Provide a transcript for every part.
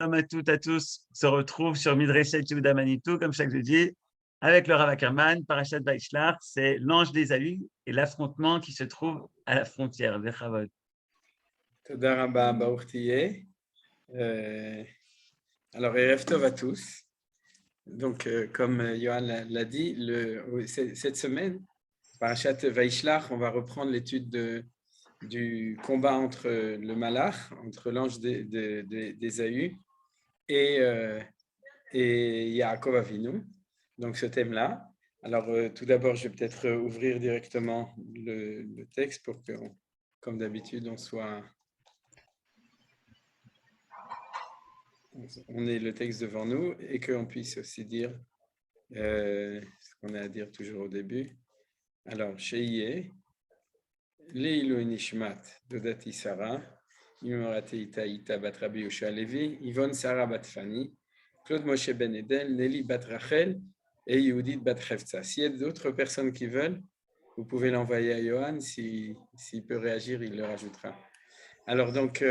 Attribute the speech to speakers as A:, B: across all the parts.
A: Shalom à tous. On se retrouve sur Midreshet Yehuda Manitou, comme chaque jeudi, avec le Rav Ackerman. Parashat Vaishlach, c'est l'ange d'Ésaü et l'affrontement qui se trouve à la frontière. Bechavod.
B: Toda Rabba Baruch Tiyeh. Alors, Erev Tov à tous. Donc, comme Johan l'a dit, cette semaine, Parashat Vaishlach, on va reprendre l'étude du combat entre le Malach, entre l'ange d'Ésaü et Yaakov Avinu. Donc, ce thème-là. Alors, tout d'abord, je vais peut-être ouvrir directement le texte pour que, comme d'habitude, on ait le texte devant nous et qu'on puisse aussi dire ce qu'on a à dire toujours au début. Alors, Sheyeh, Leilu Nishmat, Dodati Sarah, Imorate Ita Ita Bat Rabbi Yoshua Levi, Yvonne Sarah Bat Fani, Claude Moshe Ben Eden, Nelly Bat Rachel et Yehudit Bat Chefza. S'il y a d'autres personnes qui veulent, vous pouvez l'envoyer à Johan. S'il peut réagir, il le rajoutera. Alors, donc,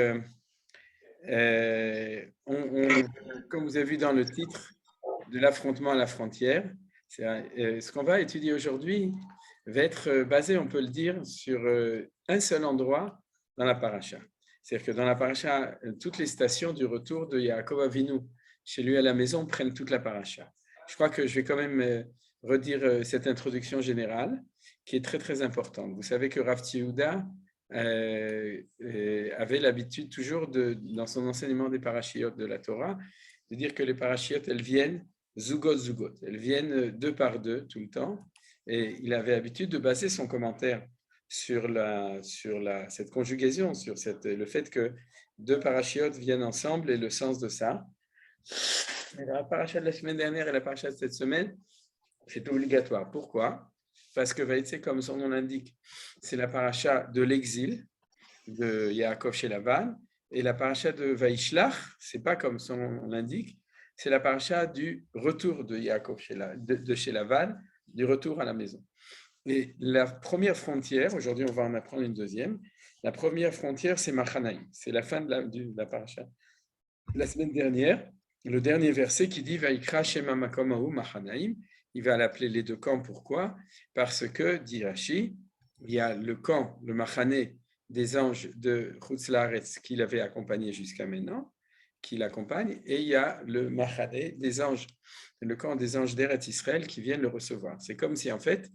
B: comme vous avez vu dans le titre de l'affrontement à la frontière, ce qu'on va étudier aujourd'hui va être basé, on peut le dire, sur un seul endroit dans la paracha. C'est-à-dire que dans la paracha, toutes les stations du retour de Yaakov Avinu chez lui à la maison prennent toute la paracha. Je crois que je vais quand même redire cette introduction générale qui est très très importante. Vous savez que Rav Yehuda avait l'habitude toujours, dans son enseignement des parachiotes de la Torah, de dire que les parachiotes, elles viennent zugot zugot, elles viennent deux par deux tout le temps, et il avait l'habitude de baser son commentaire sur cette conjugaison, sur le fait que deux parachiotes viennent ensemble et le sens de ça. Et la paracha de la semaine dernière et la paracha de cette semaine, c'est obligatoire. Pourquoi ? Parce que Vaïtse, comme son nom l'indique, c'est la paracha de l'exil de Yaakov chez Lavan, et la paracha de Vaishlach, c'est pas comme son nom l'indique, c'est la paracha du retour de Yaakov de chez Lavan, du retour à la maison. Et la première frontière, aujourd'hui on va en apprendre une deuxième, la première frontière c'est Machanaïm, c'est la fin de la paracha. La semaine dernière, le dernier verset qui dit Vaikra Shema Makom Ahu Machanaïm, il va l'appeler les deux camps. Pourquoi ? Parce que, dit Rashi, il y a le camp, le Machané des anges de Chutz Laaretz qui l'avait accompagné jusqu'à maintenant, qui l'accompagne, et il y a le Machané des anges, le camp des anges d'Eretz Israël qui viennent le recevoir. C'est comme si en fait,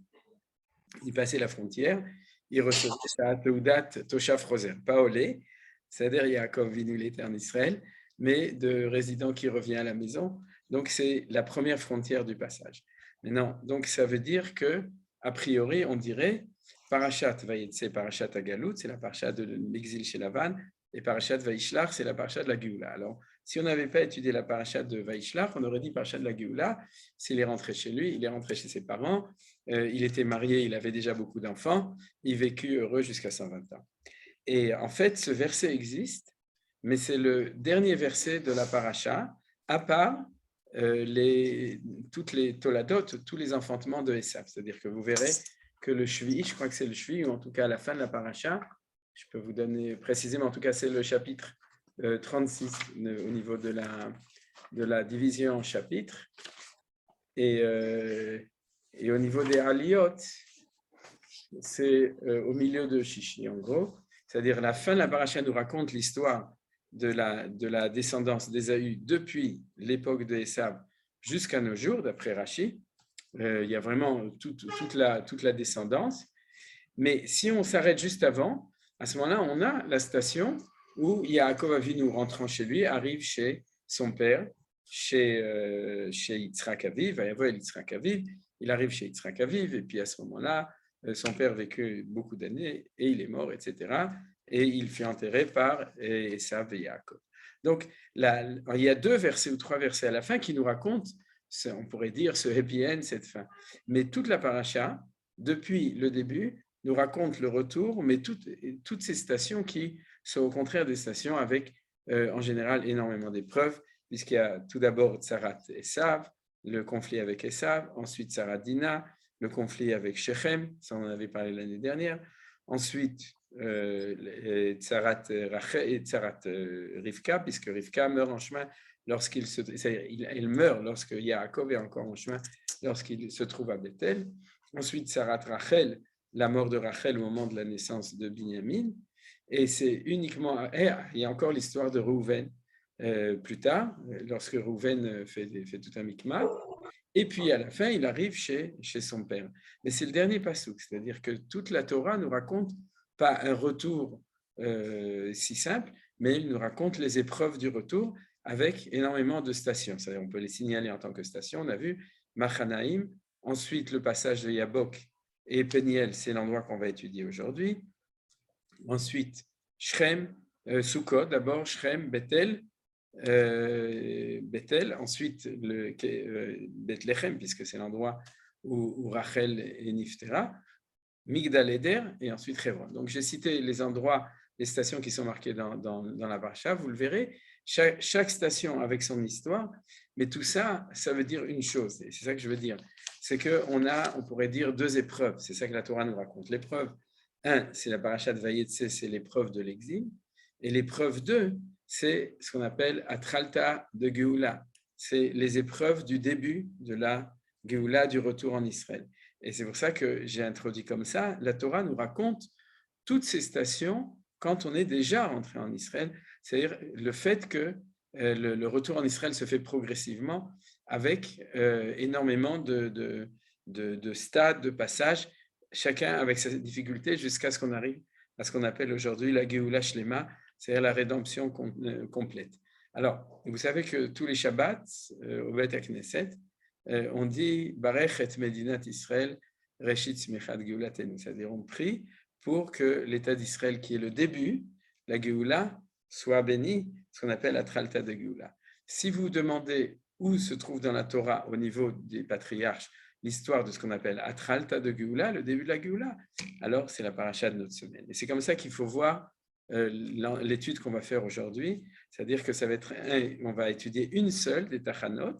B: il passait la frontière, il recevait sa Teudat Toshav Roser, pas Olé, c'est-à-dire Yaakov Vinu, il était en Israël, mais de résident qui revient à la maison. Donc, c'est la première frontière du passage. Maintenant, donc, ça veut dire que, a priori, on dirait Parashat Vayetse, Parashat Agalut, c'est la parashat de l'exil chez Lavan, et Parashat Vaishlach, c'est la parashat de la Géoula. Alors, si on n'avait pas étudié la parashat de Vaishlach, on aurait dit parashat de la Géoula, s'il est rentré chez lui, il est rentré chez ses parents, il était marié, il avait déjà beaucoup d'enfants, il vécut heureux jusqu'à 120 ans. Et en fait, ce verset existe, mais c'est le dernier verset de la paracha, à part toutes les toladot, tous les enfantements de Esav. C'est-à-dire que vous verrez que le shvi, je crois que c'est le shvi, ou en tout cas à la fin de la paracha, je peux vous donner précisément, en tout cas c'est le chapitre 36 au niveau de la division en chapitres. Et au niveau des aliyot, c'est au milieu de Shishi, en gros. C'est-à-dire la fin de la paracha nous raconte l'histoire de la descendance d'Ésaü depuis l'époque de Esav jusqu'à nos jours, d'après Rashi. Il y a vraiment toute la descendance. Mais si on s'arrête juste avant, à ce moment-là, on a la station où Yaakov Avinu, rentrant chez lui, arrive chez son père, chez Yitzhak Aviv, Yitzhak Aviv. Il arrive chez Yitzhak Aviv, et puis à ce moment-là, son père vécut beaucoup d'années, et il est mort, etc. Et il fut enterré par Esav et Yaakov. Donc, il y a 2 versets ou 3 versets à la fin qui nous racontent, on pourrait dire, ce happy end, cette fin. Mais toute la paracha, depuis le début, nous raconte le retour, mais toutes ces stations qui sont au contraire des stations avec, en général, énormément d'épreuves, puisqu'il y a tout d'abord Tsarat Esav, le conflit avec Esav, ensuite Tsarat Dina, le conflit avec Shechem, ça on en avait parlé l'année dernière, ensuite Tsarat Rachel et Tsarat Rivka, puisque Rivka meurt en chemin elle meurt lorsque Yaakov est encore en chemin, lorsqu'il se trouve à Bethel. Ensuite, Tsarat Rachel, la mort de Rachel au moment de la naissance de Binyamin. Et c'est uniquement, il y a encore l'histoire de Reuven plus tard, lorsque Reuven fait tout un micmac. Et puis à la fin, il arrive chez son père. Mais c'est le dernier passouk, c'est-à-dire que toute la Torah nous raconte pas un retour si simple, mais il nous raconte les épreuves du retour avec énormément de stations. C'est-à-dire, on peut les signaler en tant que stations. On a vu Machanaïm, ensuite le passage de Yabok et Peniel, c'est l'endroit qu'on va étudier aujourd'hui. Ensuite, Shrem, Sukkot, d'abord Shrem, Bethel, ensuite Bethléem, puisque c'est l'endroit où Rachel est Niftera, Migdal Eder, et ensuite Hebron. Donc j'ai cité les endroits, les stations qui sont marquées dans la paracha, vous le verrez, chaque station avec son histoire, mais tout ça, ça veut dire une chose, et c'est ça que je veux dire, c'est on pourrait dire deux épreuves, c'est ça que la Torah nous raconte. L'épreuve 1, c'est la paracha de Vayetse, c'est l'épreuve de l'exil, et l'épreuve 2, c'est ce qu'on appelle Atralta de Géoula. C'est les épreuves du début de la Géoula, du retour en Israël. Et c'est pour ça que j'ai introduit comme ça. La Torah nous raconte toutes ces stations quand on est déjà rentré en Israël. C'est-à-dire le fait que le retour en Israël se fait progressivement avec énormément de stades, de passages, chacun avec ses difficultés jusqu'à ce qu'on arrive à ce qu'on appelle aujourd'hui la Géoula Shlema, c'est-à-dire la rédemption complète. Alors, vous savez que tous les Shabbats, au Beth HaKnesset, on dit « Barech et Medinat Israël, Reshit Smechat Geulatenu », c'est-à-dire on prie pour que l'État d'Israël, qui est le début, la Géoula, soit béni, ce qu'on appelle la Tralta de Géoula. Si vous demandez où se trouve dans la Torah, au niveau des patriarches, l'histoire de ce qu'on appelle Atralta de Géoula, le début de la Géoula, alors c'est la paracha de notre semaine. Et c'est comme ça qu'il faut voir l'étude qu'on va faire aujourd'hui, c'est-à-dire que ça va être on va étudier une seule des tachanot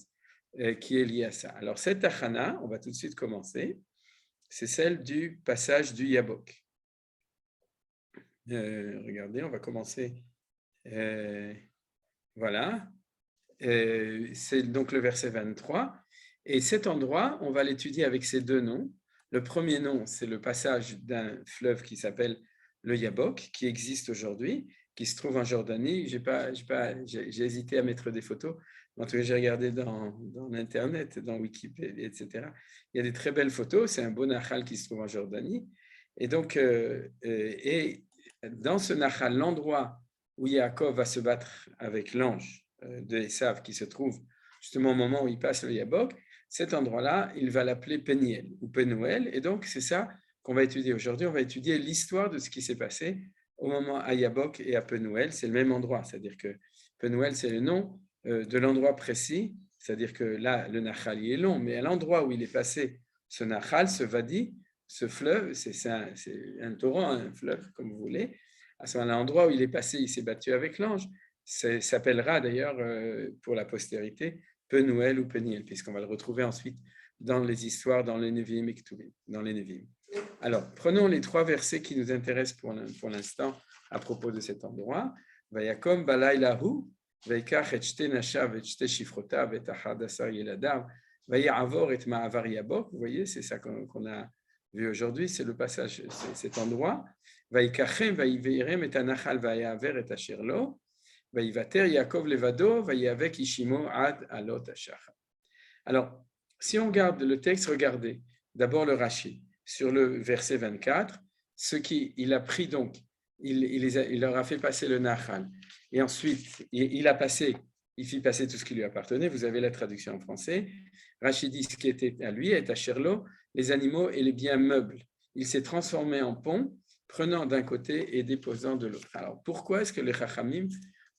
B: qui est liée à ça. Alors cette tachana, on va tout de suite commencer, c'est celle du passage du Yabok. Regardez, on va commencer. Voilà. C'est donc le verset 23. Et cet endroit, on va l'étudier avec ces deux noms. Le premier nom, c'est le passage d'un fleuve qui s'appelle le Yabok, qui existe aujourd'hui, qui se trouve en Jordanie. J'ai hésité à mettre des photos. En tout cas, j'ai regardé dans Internet, dans Wikipédia, etc. Il y a des très belles photos. C'est un beau Nahal qui se trouve en Jordanie. Et donc, et dans ce Nahal, l'endroit où Yaakov va se battre avec l'ange de Esav, qui se trouve justement au moment où il passe le Yabok, cet endroit-là, il va l'appeler Peniel ou Penuel. Et donc, c'est ça qu'on va étudier aujourd'hui. On va étudier l'histoire de ce qui s'est passé au moment à Yabok et à Penuel. C'est le même endroit, c'est-à-dire que Penuel, c'est le nom de l'endroit précis, c'est-à-dire que là, le Nahal est long, mais à l'endroit où il est passé, ce Nahal, ce Vadi, ce fleuve, c'est un torrent, un fleuve, comme vous voulez. À ce moment-là, l'endroit où il est passé, il s'est battu avec l'ange. Ça s'appellera d'ailleurs pour la postérité Penuel ou Peniel, puisqu'on va le retrouver ensuite dans les histoires, dans les Nevi'im et Ketuvim, dans les Nevi'im. Alors, prenons les trois versets qui nous intéressent pour l'instant à propos de cet endroit. Vayakom balaylahu, vayikach et shte nashav et shte shifrotav et achad asar yeladav, vayavor et ma'avar yabok. Vous voyez, c'est ça qu'on a vu aujourd'hui, c'est le passage, c'est cet endroit. Vayikachem vayiveirem et anachal vayaver et asherlo. Vayivater Yaakov levado, vayavek ishimo ad alot hashachar. Alors, si on regarde le texte, regardez d'abord le Rashi sur le verset 24, il a pris donc, il leur a fait passer le Nahal, et ensuite il fit passer tout ce qui lui appartenait. Vous avez la traduction en français. Rashi dit ce qui était à lui, est à Sherlo, les animaux et les biens meubles. Il s'est transformé en pont, prenant d'un côté et déposant de l'autre. Alors, pourquoi est-ce que les Chachamim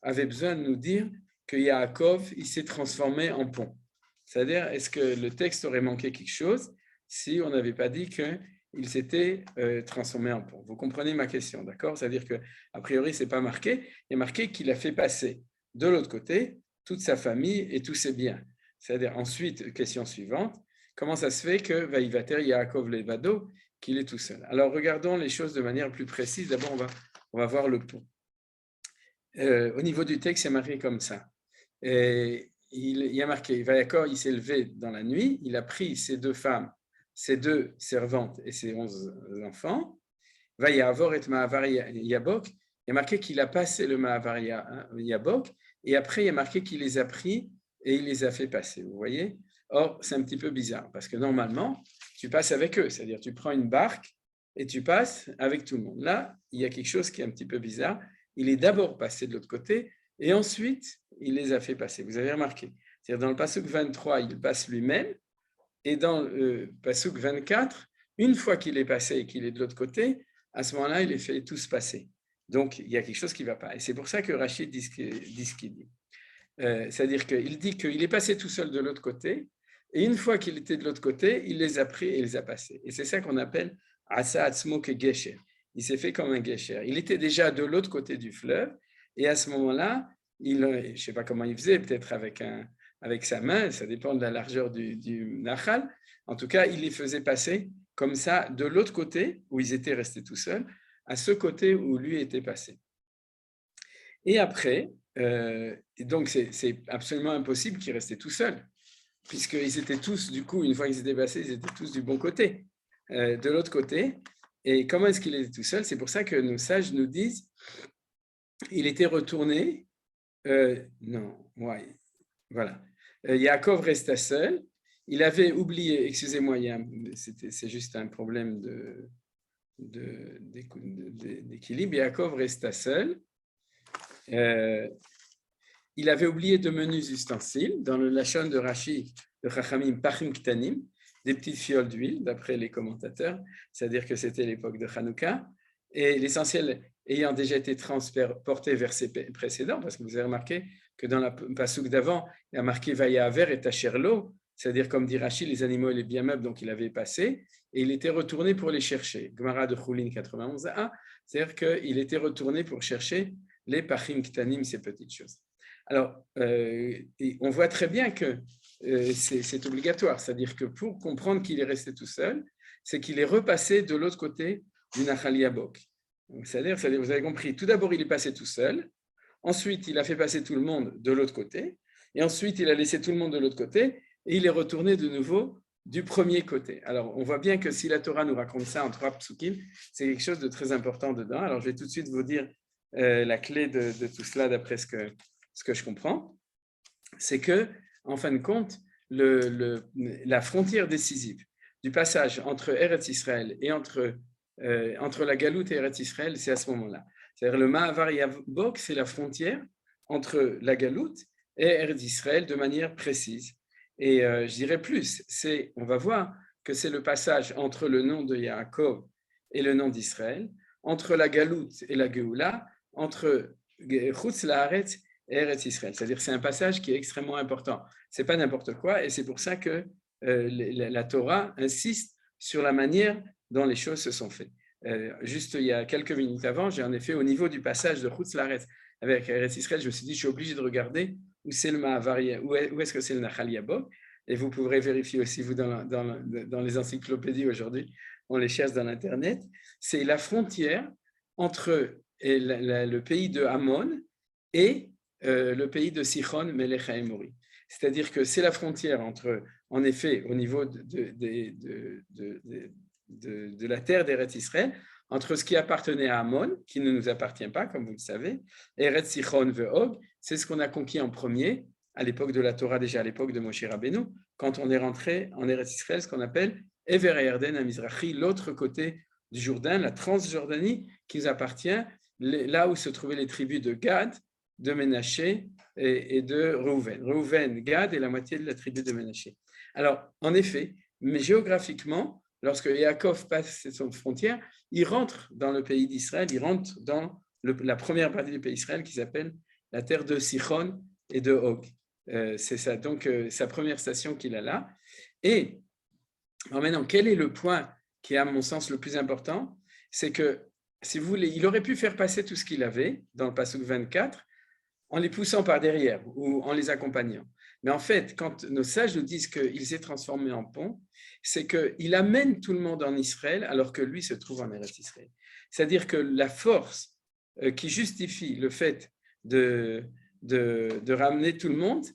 B: avaient besoin de nous dire que Yaakov, il s'est transformé en pont? C'est-à-dire, est-ce que le texte aurait manqué quelque chose si on n'avait pas dit qu'il s'était transformé en pont? Vous comprenez ma question, d'accord? C'est-à-dire qu'a priori, ce n'est pas marqué. Il est marqué qu'il a fait passer de l'autre côté toute sa famille et tous ses biens. C'est-à-dire, ensuite, question suivante, comment ça se fait que Vaïvater Yaakov Levado, qu'il est tout seul. Alors, regardons les choses de manière plus précise. D'abord, on va voir le pont. Au niveau du texte, c'est marqué comme ça. Et il y a marqué, Vayakor, il s'est levé dans la nuit, il a pris ses 2 femmes, ses 2 servantes et ses 11 enfants. Vayavor et Ma'avar Yabok, il y a marqué qu'il a passé le Ma'avar Yabok, et après il y a marqué qu'il les a pris et il les a fait passer, vous voyez. Or, c'est un petit peu bizarre, parce que normalement, tu passes avec eux, c'est-à-dire tu prends une barque et tu passes avec tout le monde. Là, il y a quelque chose qui est un petit peu bizarre. Il est d'abord passé de l'autre côté, et ensuite, il les a fait passer. Vous avez remarqué. C'est-à-dire dans le Pasuk 23, il passe lui-même, et dans le Pasuk 24, une fois qu'il est passé et qu'il est de l'autre côté, à ce moment-là, il les fait tous passer. Donc, il y a quelque chose qui ne va pas. Et c'est pour ça que Rachid dit ce qu'il dit. C'est-à-dire qu'il dit qu'il est passé tout seul de l'autre côté, et une fois qu'il était de l'autre côté, il les a pris et les a passés. Et c'est ça qu'on appelle Asa Atzmo ke Gesher. Il s'est fait comme un Gesher. Il était déjà de l'autre côté du fleuve, et à ce moment-là, je ne sais pas comment il faisait, peut-être avec sa main, ça dépend de la largeur du Nachal. En tout cas, il les faisait passer comme ça de l'autre côté, où ils étaient restés tout seuls, à ce côté où lui était passé. Et après, donc c'est absolument impossible qu'ils restaient tout seuls, puisqu'ils étaient tous, du coup, une fois qu'ils étaient passés, ils étaient tous du bon côté, de l'autre côté. Et comment est-ce qu'il était tout seul? C'est pour ça que nos sages nous disent, il était retourné, voilà. Yaakov resta seul, il avait oublié, excusez-moi, c'est juste un problème d'équilibre, Yaakov resta seul, il avait oublié de menus ustensiles, dans le Lachon de Rashi, de Chachamim, Pachim Ktanim, des petites fioles d'huile, d'après les commentateurs, c'est-à-dire que c'était l'époque de Hanouka, et l'essentiel ayant déjà été transporté vers ses précédents, parce que vous avez remarqué que dans la pasouk d'avant, il y a marqué Vaya Aver et Tacherlo, c'est-à-dire comme dit Rashi, les animaux et les biens meubles, donc il avait passé, et il était retourné pour les chercher. Gemara de Choulin 91a, c'est-à-dire qu'il était retourné pour chercher les Pachim Ktanim, ces petites choses. Alors, on voit très bien que c'est obligatoire, c'est-à-dire que pour comprendre qu'il est resté tout seul, c'est qu'il est repassé de l'autre côté du Nachal Yabok. C'est-à-dire, vous avez compris, tout d'abord il est passé tout seul, ensuite il a fait passer tout le monde de l'autre côté, et ensuite il a laissé tout le monde de l'autre côté, et il est retourné de nouveau du premier côté. Alors, on voit bien que si la Torah nous raconte ça en 3 psukim, c'est quelque chose de très important dedans. Alors, je vais tout de suite vous dire la clé de tout cela d'après ce que je comprends. C'est que, en fin de compte, la frontière décisive du passage entre Eretz Israël et entre la Galoute et Eretz Israël, c'est à ce moment-là. C'est-à-dire le Ma'avar Yabok, c'est la frontière entre la Galoute et Eretz Israël de manière précise. Et je dirais plus, on va voir que c'est le passage entre le nom de Yaakov et le nom d'Israël, entre la Galoute et la Géoula, entre Chutz La'aretz et Eretz Israël. C'est-à-dire c'est un passage qui est extrêmement important. Ce n'est pas n'importe quoi, et c'est pour ça que la Torah insiste sur la manière dont les choses se sont faites. Juste il y a quelques minutes avant, j'ai en effet, au niveau du passage de Chutz La'aretz avec Eretz Israël, je me suis dit, je suis obligé de regarder où c'est le Ma'avar, où est-ce que c'est le Nachal Yabok, et vous pourrez vérifier aussi, vous, dans les encyclopédies aujourd'hui, on les cherche dans l'Internet, c'est la frontière entre le pays de Ammon et le pays de Sichon, Melech HaEmori. C'est-à-dire que c'est la frontière entre, en effet, au niveau de la terre d'Eretz Israël, entre ce qui appartenait à Ammon, qui ne nous appartient pas, comme vous le savez, et Eretz Sichon ve'og, c'est ce qu'on a conquis en premier, à l'époque de la Torah, déjà à l'époque de Moshe Rabbeinu, quand on est rentré en Eretz Israël, ce qu'on appelle Ever HaYarden HaMizrachi, l'autre côté du Jourdain, la Transjordanie, qui nous appartient, là où se trouvaient les tribus de Gad, de Ménaché et de Reuven. Reuven, Gad et la moitié de la tribu de Ménaché. Alors, en effet, mais géographiquement, lorsque Yaakov passe cette frontière, il rentre dans le pays d'Israël, il rentre dans la première partie du pays d'Israël qui s'appelle la terre de Sichon et de Og. C'est ça, donc sa première station qu'il a là. Et maintenant, quel est le point qui est à mon sens le plus important? C'est que, si vous voulez, il aurait pu faire passer tout ce qu'il avait dans le Pasuk 24, en les poussant par derrière ou en les accompagnant. Mais en fait, quand nos sages nous disent qu'il s'est transformé en pont, c'est qu'il amène tout le monde en Israël alors que lui se trouve en Eretz Israël. C'est-à-dire que la force qui justifie le fait de ramener tout le monde,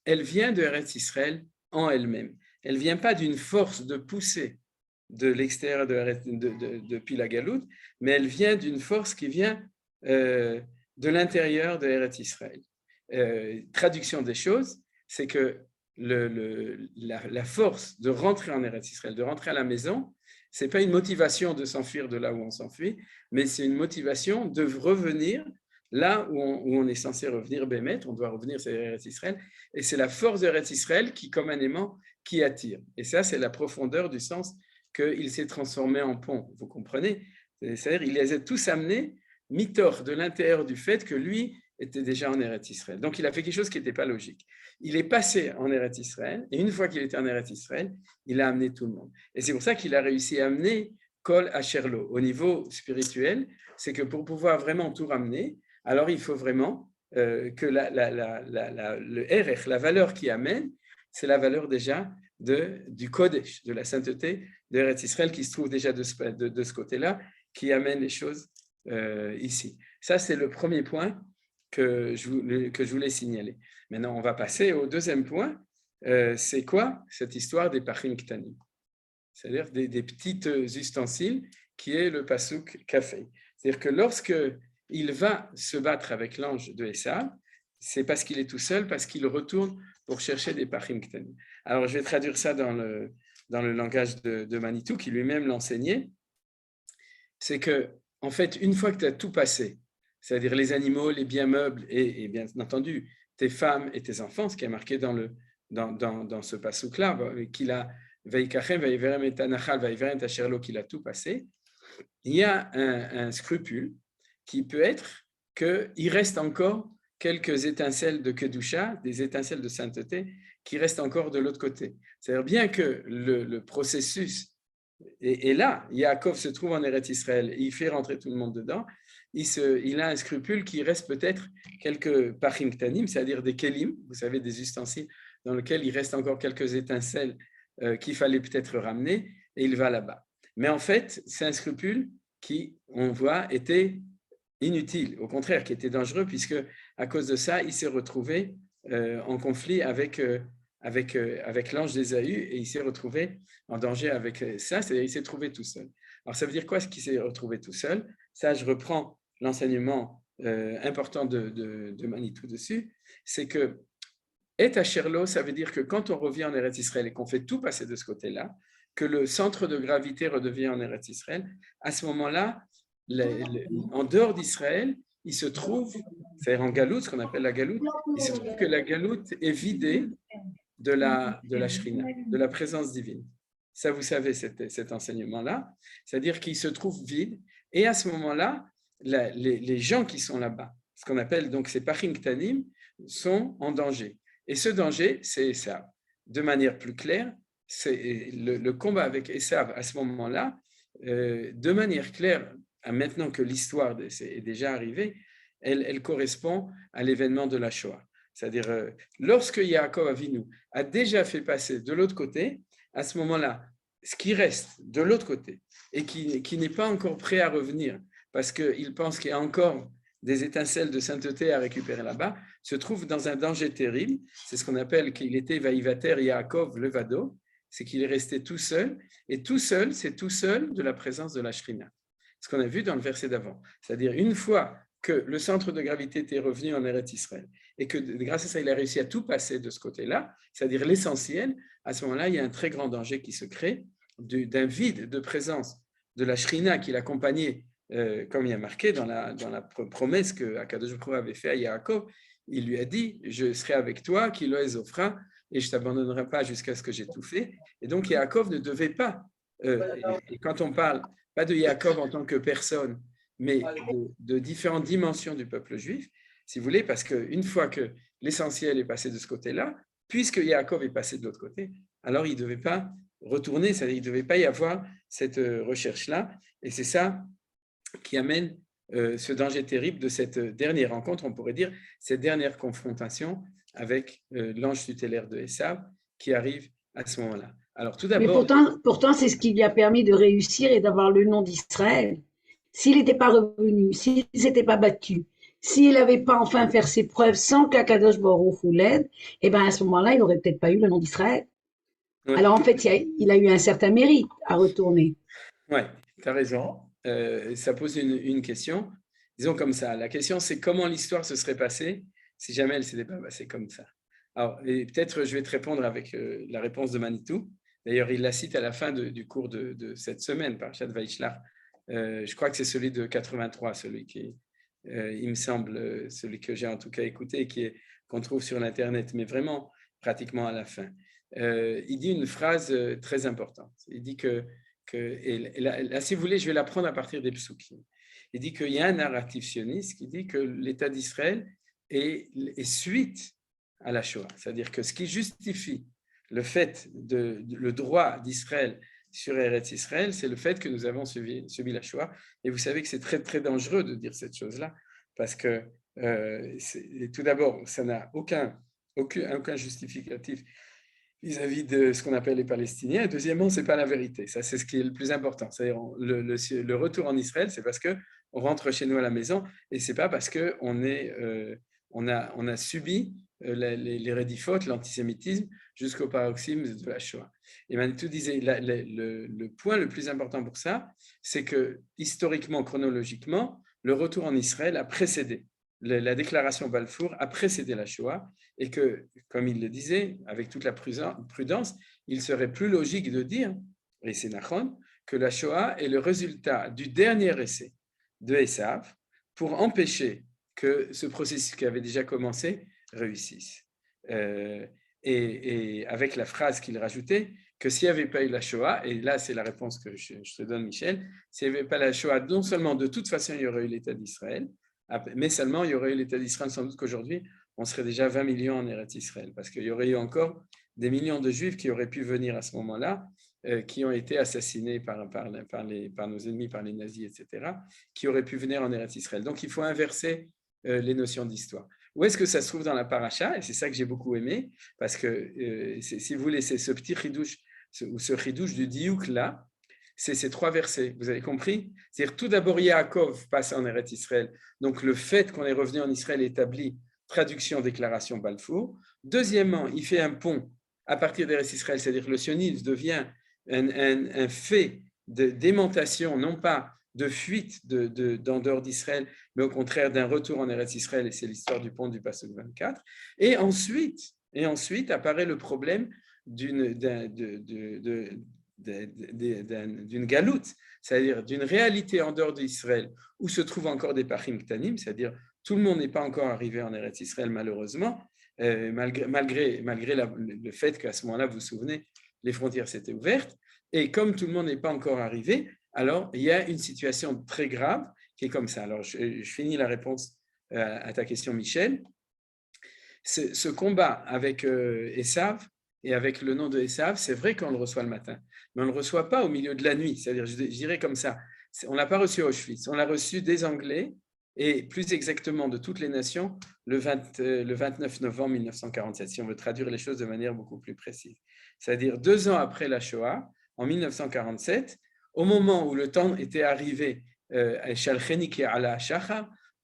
B: elle vient de Eretz Israël en elle-même. Elle ne vient pas d'une force de pousser de l'extérieur depuis la Galoute, mais elle vient d'une force qui vient de l'intérieur de Eretz Israël. Traduction des choses, c'est que la force de rentrer en Eretz Israël, de rentrer à la maison, ce n'est pas une motivation de s'enfuir de là où on s'enfuit, mais c'est une motivation de revenir là où on est censé revenir, Bémet, on doit revenir sur Eretz Israël, et c'est la force de Eretz Israël qui, comme un aimant, qui attire. Et ça, c'est la profondeur du sens qu'il s'est transformé en pont, vous comprenez? C'est-à-dire qu'il les a tous amenés, mitor, de l'intérieur du fait que lui était déjà en Eretz Israël. Donc, il a fait quelque chose qui n'était pas logique. Il est passé en Eretz Israël, et une fois qu'il était en Eretz Israël, il a amené tout le monde. Et c'est pour ça qu'il a réussi à amener Kol Asherlo. Au niveau spirituel, c'est que pour pouvoir vraiment tout ramener, alors il faut vraiment que le Erech, la valeur qui amène, c'est la valeur déjà du Kodesh, de la sainteté de Eretz Israël qui se trouve déjà de ce côté-là, qui amène les choses ici. Ça, c'est le premier point que je voulais signaler. Maintenant, on va passer au deuxième point. C'est quoi cette histoire des Pachim Ktanim? C'est-à-dire des petites ustensiles qui est le Pasuk Kafé. C'est-à-dire que lorsque il va se battre avec l'ange de Esav, c'est parce qu'il est tout seul, parce qu'il retourne pour chercher des Pachim Ktanim. Alors, je vais traduire ça dans le langage de Manitou, qui lui-même l'enseignait. C'est que, en fait, une fois que tu as tout passé, c'est-à-dire les animaux, les biens meubles et bien entendu tes femmes et tes enfants, ce qui est marqué dans ce passouk-là, qu'il a qu'il a tout passé, il y a un scrupule qui peut être qu'il reste encore quelques étincelles de Kedusha, des étincelles de sainteté, qui restent encore de l'autre côté. C'est-à-dire bien que le processus est là, Yaakov se trouve en Eretz Israël, et il fait rentrer tout le monde dedans, il a un scrupule qui reste peut-être quelques pachim ktanim, c'est-à-dire des kelim, vous savez, des ustensiles dans lesquels il reste encore quelques étincelles qu'il fallait peut-être ramener, et il va là-bas. Mais en fait, c'est un scrupule qui, on voit, était inutile, au contraire, qui était dangereux, puisque à cause de ça, il s'est retrouvé en conflit avec l'ange d'Ésaü, et il s'est retrouvé en danger avec ça, c'est-à-dire il s'est trouvé tout seul. Alors ça veut dire quoi ce qu'il s'est retrouvé tout seul? Ça, je reprends l'enseignement important de Manitou dessus, c'est que et Asherlo, ça veut dire que quand on revient en Eretz Israël et qu'on fait tout passer de ce côté-là, que le centre de gravité redevient en Eretz Israël, à ce moment-là, en dehors d'Israël, il se trouve, c'est-à-dire en Galoute, ce qu'on appelle la Galoute, il se trouve que la Galoute est vidée de la Shrina, de la présence divine. Ça, vous savez cet enseignement-là, c'est-à-dire qu'il se trouve vide, et à ce moment-là, les gens qui sont là-bas, ce qu'on appelle donc ces Pachim Ktanim, sont en danger. Et ce danger, c'est Esav. De manière plus claire, c'est le combat avec Esav à ce moment-là, de manière claire, maintenant que l'histoire est déjà arrivée, elle correspond à l'événement de la Shoah. C'est-à-dire, lorsque Yaakov Avinu a déjà fait passer de l'autre côté, à ce moment-là, ce qui reste de l'autre côté et qui n'est pas encore prêt à revenir, parce qu'il pense qu'il y a encore des étincelles de sainteté à récupérer là-bas, se trouve dans un danger terrible. C'est ce qu'on appelle qu'il était Vaïvater Yaakov Levado, c'est qu'il est resté tout seul, et tout seul, c'est tout seul de la présence de la Shrina. Ce qu'on a vu dans le verset d'avant. C'est-à-dire, une fois que le centre de gravité était revenu en Eretz Israël, et que grâce à ça, il a réussi à tout passer de ce côté-là, c'est-à-dire l'essentiel, à ce moment-là, il y a un très grand danger qui se crée d'un vide de présence de la Shrina qui l'accompagnait, comme il y a marqué dans la promesse que Akadosh Baruch Hu avait fait à Yaakov. Il lui a dit, je serai avec toi, qui lo ezofra, et je ne t'abandonnerai pas jusqu'à ce que j'ai tout fait. Et donc Yaakov ne devait pas, et quand on parle, pas de Yaakov en tant que personne, mais de différentes dimensions du peuple juif, si vous voulez, parce qu'une fois que l'essentiel est passé de ce côté-là, puisque Yaakov est passé de l'autre côté, alors il ne devait pas retourner, c'est-à-dire qu'il ne devait pas y avoir cette recherche-là, et c'est ça qui amène ce danger terrible de cette dernière rencontre, on pourrait dire, cette dernière confrontation avec l'ange tutélaire de Esav qui arrive à ce moment-là. Alors, tout
C: Mais
B: d'abord,
C: pourtant, c'est ce qui lui a permis de réussir et d'avoir le nom d'Israël. S'il n'était pas revenu, s'il ne s'était pas battu, s'il n'avait pas enfin fait ses preuves sans qu'Akadosh Baruch Hu l'aide, eh ben à ce moment-là, il n'aurait peut-être pas eu le nom d'Israël.
B: ouais,
C: Alors en fait, il a eu un certain mérite à retourner.
B: ouais, tu as raison. Ça pose une question. Disons comme ça, la question c'est comment l'histoire se serait passée si jamais elle ne s'était pas passée comme ça. Alors, et peut-être je vais te répondre avec la réponse de Manitou. D'ailleurs, il la cite à la fin du cours de cette semaine, Parashat Vaishlach. Je crois que c'est celui de 83, celui qui, il me semble, celui que j'ai en tout cas écouté et qu'on trouve sur l'Internet, mais vraiment pratiquement à la fin. Il dit une phrase très importante. Il dit et là, si vous voulez, je vais la prendre à partir des psukim. Il dit qu'il y a un narratif sioniste qui dit que l'État d'Israël est suite à la Shoah. C'est-à-dire que ce qui justifie le fait le droit d'Israël sur Eretz Israël, c'est le fait que nous avons subi la Shoah. Et vous savez que c'est très, très dangereux de dire cette chose-là, parce que tout d'abord, ça n'a aucun justificatif vis-à-vis de ce qu'on appelle les Palestiniens. Et deuxièmement, ce n'est pas la vérité. Ça, c'est ce qui est le plus important. C'est-à-dire le retour en Israël, c'est parce qu'on rentre chez nous à la maison et ce n'est pas parce qu'on a subi les rédifotes, l'antisémitisme, jusqu'au paroxysme de la Shoah. Et Manitou disait, le point le plus important pour ça, c'est que historiquement, chronologiquement, le retour en Israël a précédé. La déclaration Balfour a précédé la Shoah et que, comme il le disait, avec toute la prudence, il serait plus logique de dire, et c'est Nachon, que la Shoah est le résultat du dernier essai de Esav pour empêcher que ce processus qui avait déjà commencé réussisse. Et avec la phrase qu'il rajoutait, que s'il n'y avait pas eu la Shoah, et là c'est la réponse que je te donne Michel, s'il n'y avait pas la Shoah, non seulement de toute façon il y aurait eu l'État d'Israël, mais seulement il y aurait eu l'État d'Israël, sans doute qu'aujourd'hui on serait déjà 20 millions en Eretz Israël, parce qu'il y aurait eu encore des millions de Juifs qui auraient pu venir à ce moment-là, qui ont été assassinés par nos ennemis, par les nazis, etc., qui auraient pu venir en Eretz Israël. Donc il faut inverser les notions d'histoire. Où est-ce que ça se trouve dans la paracha? Et c'est ça que j'ai beaucoup aimé, parce que si vous voulez, c'est ce petit chidouche, ou ce chidouche du diouk là, c'est ces trois versets, vous avez compris? C'est-à-dire tout d'abord Yaakov passe en Eretz Israël, donc le fait qu'on est revenu en Israël établit traduction, déclaration Balfour. Deuxièmement, il fait un pont à partir d'Eretz Israël, c'est-à-dire que le sionisme devient un fait d'aimantation, non pas de fuite d'en dehors d'Israël, mais au contraire d'un retour en Eretz Israël, et c'est l'histoire du pont du Pasuk 24. Et ensuite apparaît le problème d'une galoute, c'est-à-dire d'une réalité en dehors d'Israël, où se trouvent encore des Pachim Ktanim, c'est-à-dire tout le monde n'est pas encore arrivé en Eretz Israël, malheureusement, malgré le fait qu'à ce moment-là, vous vous souvenez, les frontières s'étaient ouvertes, et comme tout le monde n'est pas encore arrivé, alors il y a une situation très grave qui est comme ça. Alors, je finis la réponse à ta question, Michel. Ce combat avec Esav et avec le nom de Esav, c'est vrai qu'on le reçoit le matin, mais on ne le reçoit pas au milieu de la nuit. C'est-à-dire, je dirais comme ça, on ne l'a pas reçu à Auschwitz, on l'a reçu des Anglais, et plus exactement de toutes les nations, le 29 novembre 1947, si on veut traduire les choses de manière beaucoup plus précise. C'est-à-dire 2 ans après la Shoah, en 1947, au moment où le temps était arrivé,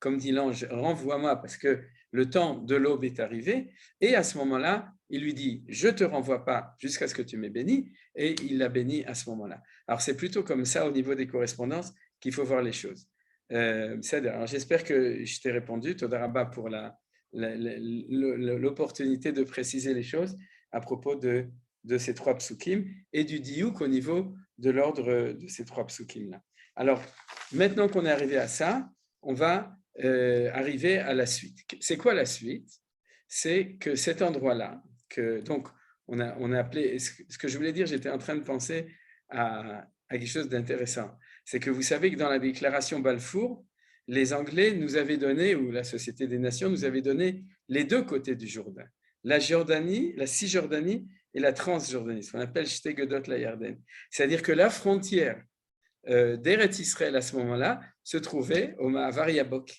B: comme dit l'ange, renvoie-moi parce que le temps de l'aube est arrivé, et à ce moment-là, il lui dit, je ne te renvoie pas jusqu'à ce que tu m'aies béni, et il l'a béni à ce moment-là. Alors c'est plutôt comme ça au niveau des correspondances qu'il faut voir les choses. Alors, j'espère que je t'ai répondu, Todarabah, pour l'opportunité de préciser les choses à propos de ces 3 psukim et du diouk au niveau de l'ordre de ces 3 psukim-là. Alors, maintenant qu'on est arrivé à ça, on va arriver à la suite. C'est quoi la suite? C'est que cet endroit-là, donc on a appelé, ce que je voulais dire, j'étais en train de penser à quelque chose d'intéressant. C'est que vous savez que dans la déclaration Balfour, les Anglais nous avaient donné, ou la Société des Nations nous avait donné les 2 côtés du Jourdain, la Jordanie, la Cisjordanie et la Transjordanie, ce qu'on appelle Shte Gedot la Yarden. C'est-à-dire que la frontière d'Eretz Israël à ce moment-là se trouvait au Ma'avar Yabok.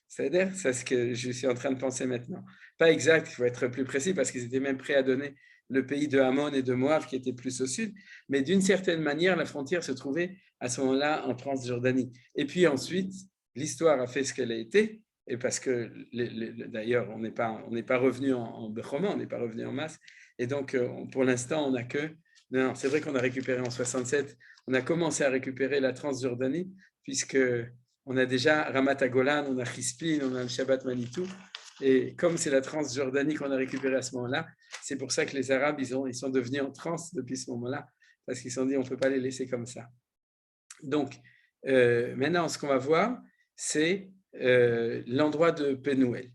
B: C'est-à-dire, c'est ce que je suis en train de penser maintenant. Pas exact, il faut être plus précis parce qu'ils étaient même prêts à donner le pays de Ammon et de Moab qui était plus au sud, mais d'une certaine manière, la frontière se trouvait à ce moment-là en Transjordanie. Et puis ensuite, l'histoire a fait ce qu'elle a été, et parce que d'ailleurs, on n'est pas revenu en Bechoma, on n'est pas revenu en masse, et donc pour l'instant, on n'a que... Non, c'est vrai qu'on a récupéré en 67, on a commencé à récupérer la Transjordanie, puisque on a déjà Ramat Agolan, on a Chispin, on a le Shabbat Manitou, et comme c'est la Transjordanie qu'on a récupérée à ce moment-là, c'est pour ça que les Arabes, ils sont devenus en transe depuis ce moment-là, parce qu'ils se sont dit, on ne peut pas les laisser comme ça. Donc, maintenant, ce qu'on va voir, c'est l'endroit de Penuel.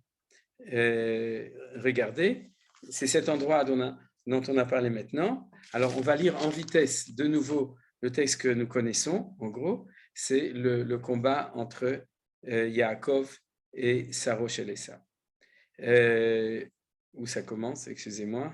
B: Regardez, c'est cet endroit dont on a parlé maintenant. Alors, on va lire en vitesse de nouveau le texte que nous connaissons, en gros, c'est le combat entre Yaakov et Sarosh el Esav. Où ça commence, excusez-moi.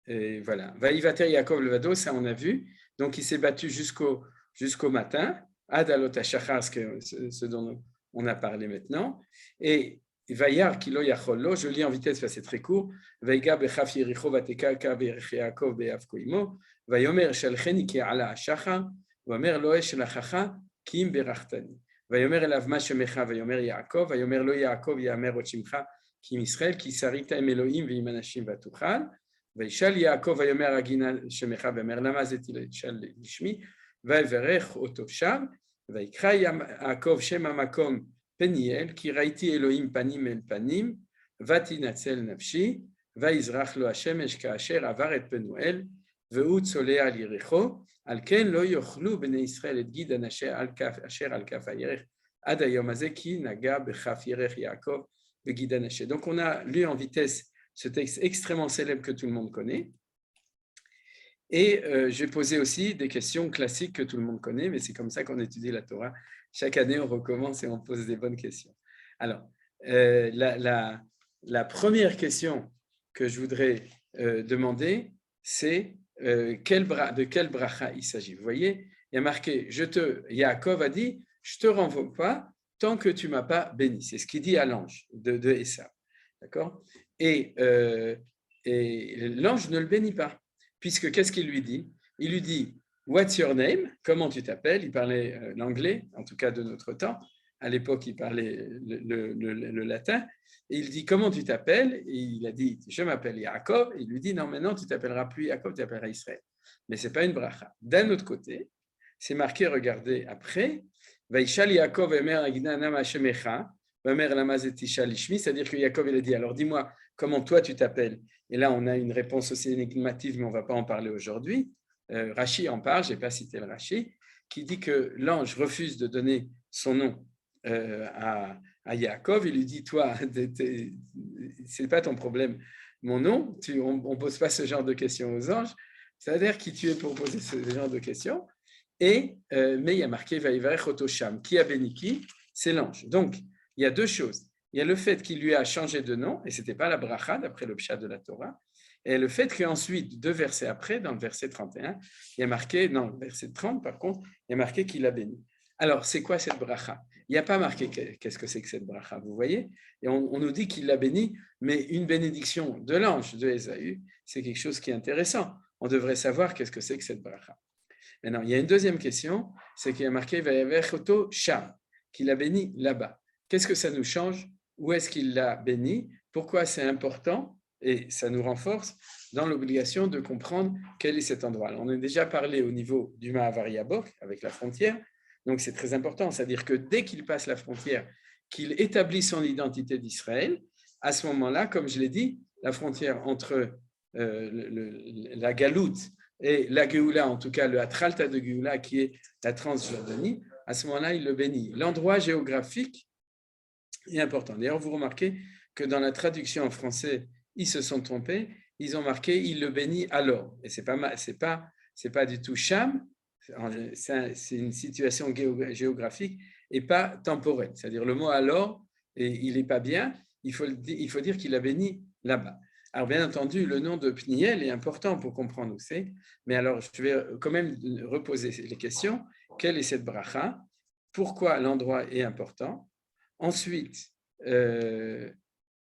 B: Et voilà. Vaïvater Yaakov levado, ça on a vu. Donc il s'est battu jusqu'au matin. Adalot hashachar, ce dont on a parlé maintenant. Et Vayar kilo yachollo, je lis en vitesse parce que c'est très court. Vaiga bechaf yericho vatekaka berech Yaakov beavko imo. Vayomer shalcheni ki ala hashachar. Vayomer loe shelachacha kim berachtani. Vayomer elav ma shemecha. Vayomer Yaakov. Vayomer lo Yaakov yamer ot shimcha. Kim Israël, qui sarita em Elohim ve'im anashim vatuchal, ve'ishal Yaakov vayomer agina shemecha ve'mer lama zetil shal lishmi, ve'verech oto sham, ve'ikra Yaakov shem hamakom Peniel, ki raiti Elohim panim el panim, vatinatzel nafshi, ve'izrach lo hashemesh ka'asher avar et Penuel, ve'u tzoleh al Yericho, al ken lo yochlu bnei Israël et gid anasher al kaf asher al kaf hayerech ad hayom hazeh ki naga bechaf yerech Yaakov. Donc, on a lu en vitesse ce texte extrêmement célèbre que tout le monde connaît. Et j'ai posé aussi des questions classiques que tout le monde connaît, mais c'est comme ça qu'on étudie la Torah. Chaque année, on recommence et on pose des bonnes questions. Alors, la première question que je voudrais demander, c'est de quel bracha il s'agit. Vous voyez, il y a marqué, Yaakov a dit, je ne te renvoie pas tant que tu ne m'as pas béni. C'est ce qu'il dit à l'ange de Esav. D'accord ? Et l'ange ne le bénit pas, puisque qu'est-ce qu'il lui dit ? Il lui dit « What's your name ?» Comment tu t'appelles ? Il parlait l'anglais, en tout cas de notre temps. À l'époque, il parlait le latin. Et il dit « Comment tu t'appelles ?» Et il a dit « Je m'appelle Yaakov. » Il lui dit « Non, maintenant, tu ne t'appelleras plus Yaakov, tu t'appelleras Israël. » Mais ce n'est pas une bracha. D'un autre côté, c'est marqué, regardez après, Vaishal Yaakov emer agina nama shemecha, vamer lamazeti shalishmi, c'est-à-dire que Yaakov il a dit, alors dis-moi comment toi tu t'appelles. Et là on a une réponse aussi énigmative, mais on ne va pas en parler aujourd'hui. Rashi en parle, je n'ai pas cité le Rashi, qui dit que l'ange refuse de donner son nom à Yaakov. Il lui dit, toi, ce n'est pas ton problème, mon nom, on ne pose pas ce genre de questions aux anges, c'est-à-dire qui tu es pour poser ce genre de questions. Mais il y a marqué Vaïvarech Otosham. Qui a béni qui ? C'est l'ange. Donc, il y a deux choses. Il y a le fait qu'il lui a changé de nom, et ce n'était pas la bracha, d'après le pshat de la Torah, et le fait qu'ensuite, 2 versets après, dans le verset 31, il y a marqué, non, le verset 30 par contre, il y a marqué qu'il a béni. Alors, c'est quoi cette bracha ? Il n'y a pas marqué qu'est-ce que c'est que cette bracha, vous voyez ? Et on nous dit qu'il l'a béni, mais une bénédiction de l'ange de Ésaü, c'est quelque chose qui est intéressant. On devrait savoir qu'est-ce que c'est que cette bracha. Maintenant, il y a une deuxième question, c'est qu'il y a marqué Vayevechoto Sham, qu'il a béni là-bas. Qu'est-ce que ça nous change ? Où est-ce qu'il l'a béni ? Pourquoi c'est important ? Et ça nous renforce dans l'obligation de comprendre quel est cet endroit. Alors, on a déjà parlé au niveau du Ma'avar Yabok, avec la frontière, donc c'est très important, c'est-à-dire que dès qu'il passe la frontière, qu'il établit son identité d'Israël, à ce moment-là, comme je l'ai dit, la frontière entre la Galoute et la Géoula, en tout cas le Atralta de Géoula, qui est la Transjordanie, à ce moment-là, il le bénit. L'endroit géographique est important. D'ailleurs, vous remarquez que dans la traduction en français, ils se sont trompés, ils ont marqué « il le bénit alors ». Et ce n'est pas du tout Cham, c'est une situation géographique et pas temporelle. C'est-à-dire le mot « alors », il n'est pas bien, il faut dire qu'il a béni là-bas. Alors, bien entendu, le nom de Pniel est important pour comprendre où c'est, mais alors je vais quand même reposer les questions. Quelle est cette bracha? Pourquoi l'endroit est important? Ensuite,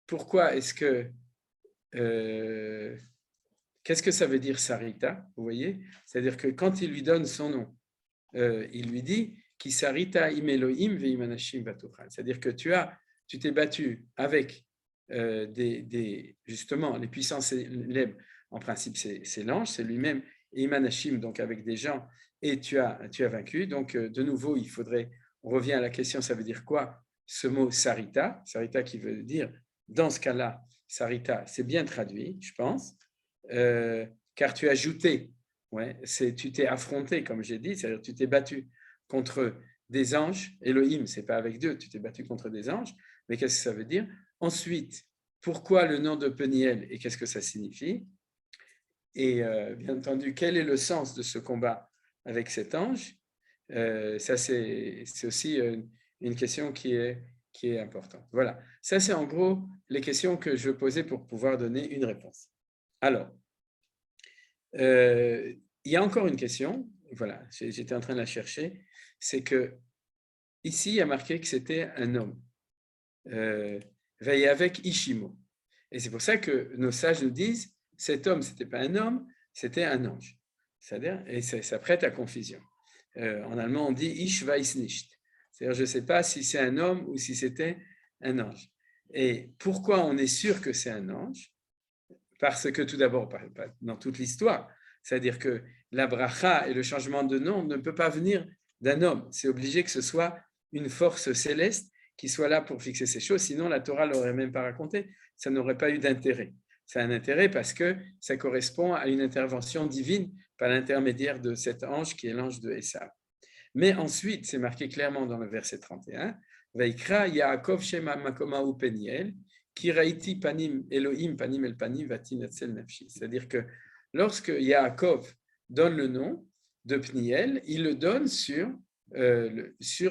B: pourquoi est-ce que qu'est-ce que ça veut dire Sarita? Vous voyez? C'est-à-dire que quand il lui donne son nom, il lui dit Ki Sarita im Elohim ve'imanashim vatuchal. C'est-à-dire que tu t'es battu avec justement les puissances célèbres. En principe, c'est l'ange, c'est lui-même, et imanashim, donc avec des gens, et tu as vaincu. Donc, de nouveau, on revient à la question, ça veut dire quoi ce mot Sarita? Sarita qui veut dire, dans ce cas-là, Sarita, c'est bien traduit, je pense, car tu as ajouté, tu t'es affronté, comme j'ai dit, c'est-à-dire tu t'es battu contre des anges. Elohim, c'est pas avec Dieu, tu t'es battu contre des anges, mais qu'est-ce que ça veut dire? Ensuite, pourquoi le nom de Peniel et qu'est-ce que ça signifie? Et bien entendu, quel est le sens de ce combat avec cet ange? Ça, c'est aussi une question qui est importante. Voilà, ça c'est en gros les questions que je posais pour pouvoir donner une réponse. Alors, il y a encore une question, voilà, j'étais en train de la chercher, c'est que ici il y a marqué que c'était un homme, veillé avec Ishimo. Et c'est pour ça que nos sages nous disent, cet homme, ce n'était pas un homme, c'était un ange. C'est-à-dire, et ça prête à confusion. En allemand, on dit Ich weiß nicht. C'est-à-dire, je ne sais pas si c'est un homme ou si c'était un ange. Et pourquoi on est sûr que c'est un ange? Parce que tout d'abord, dans toute l'histoire, c'est-à-dire que la bracha et le changement de nom ne peut pas venir d'un homme. C'est obligé que ce soit une force céleste qui soit là pour fixer ces choses, sinon la Torah ne l'aurait même pas raconté, ça n'aurait pas eu d'intérêt. Ça a un intérêt parce que ça correspond à une intervention divine par l'intermédiaire de cet ange qui est l'ange de Esav. Mais ensuite, c'est marqué clairement dans le verset 31, Vaikra Yaakov Shema Makomahu Peniel, Kiraiti Panim Elohim Panim El Panim Vatinatzel Nafshi. C'est-à-dire que lorsque Yaakov donne le nom de Pniel, il le donne sur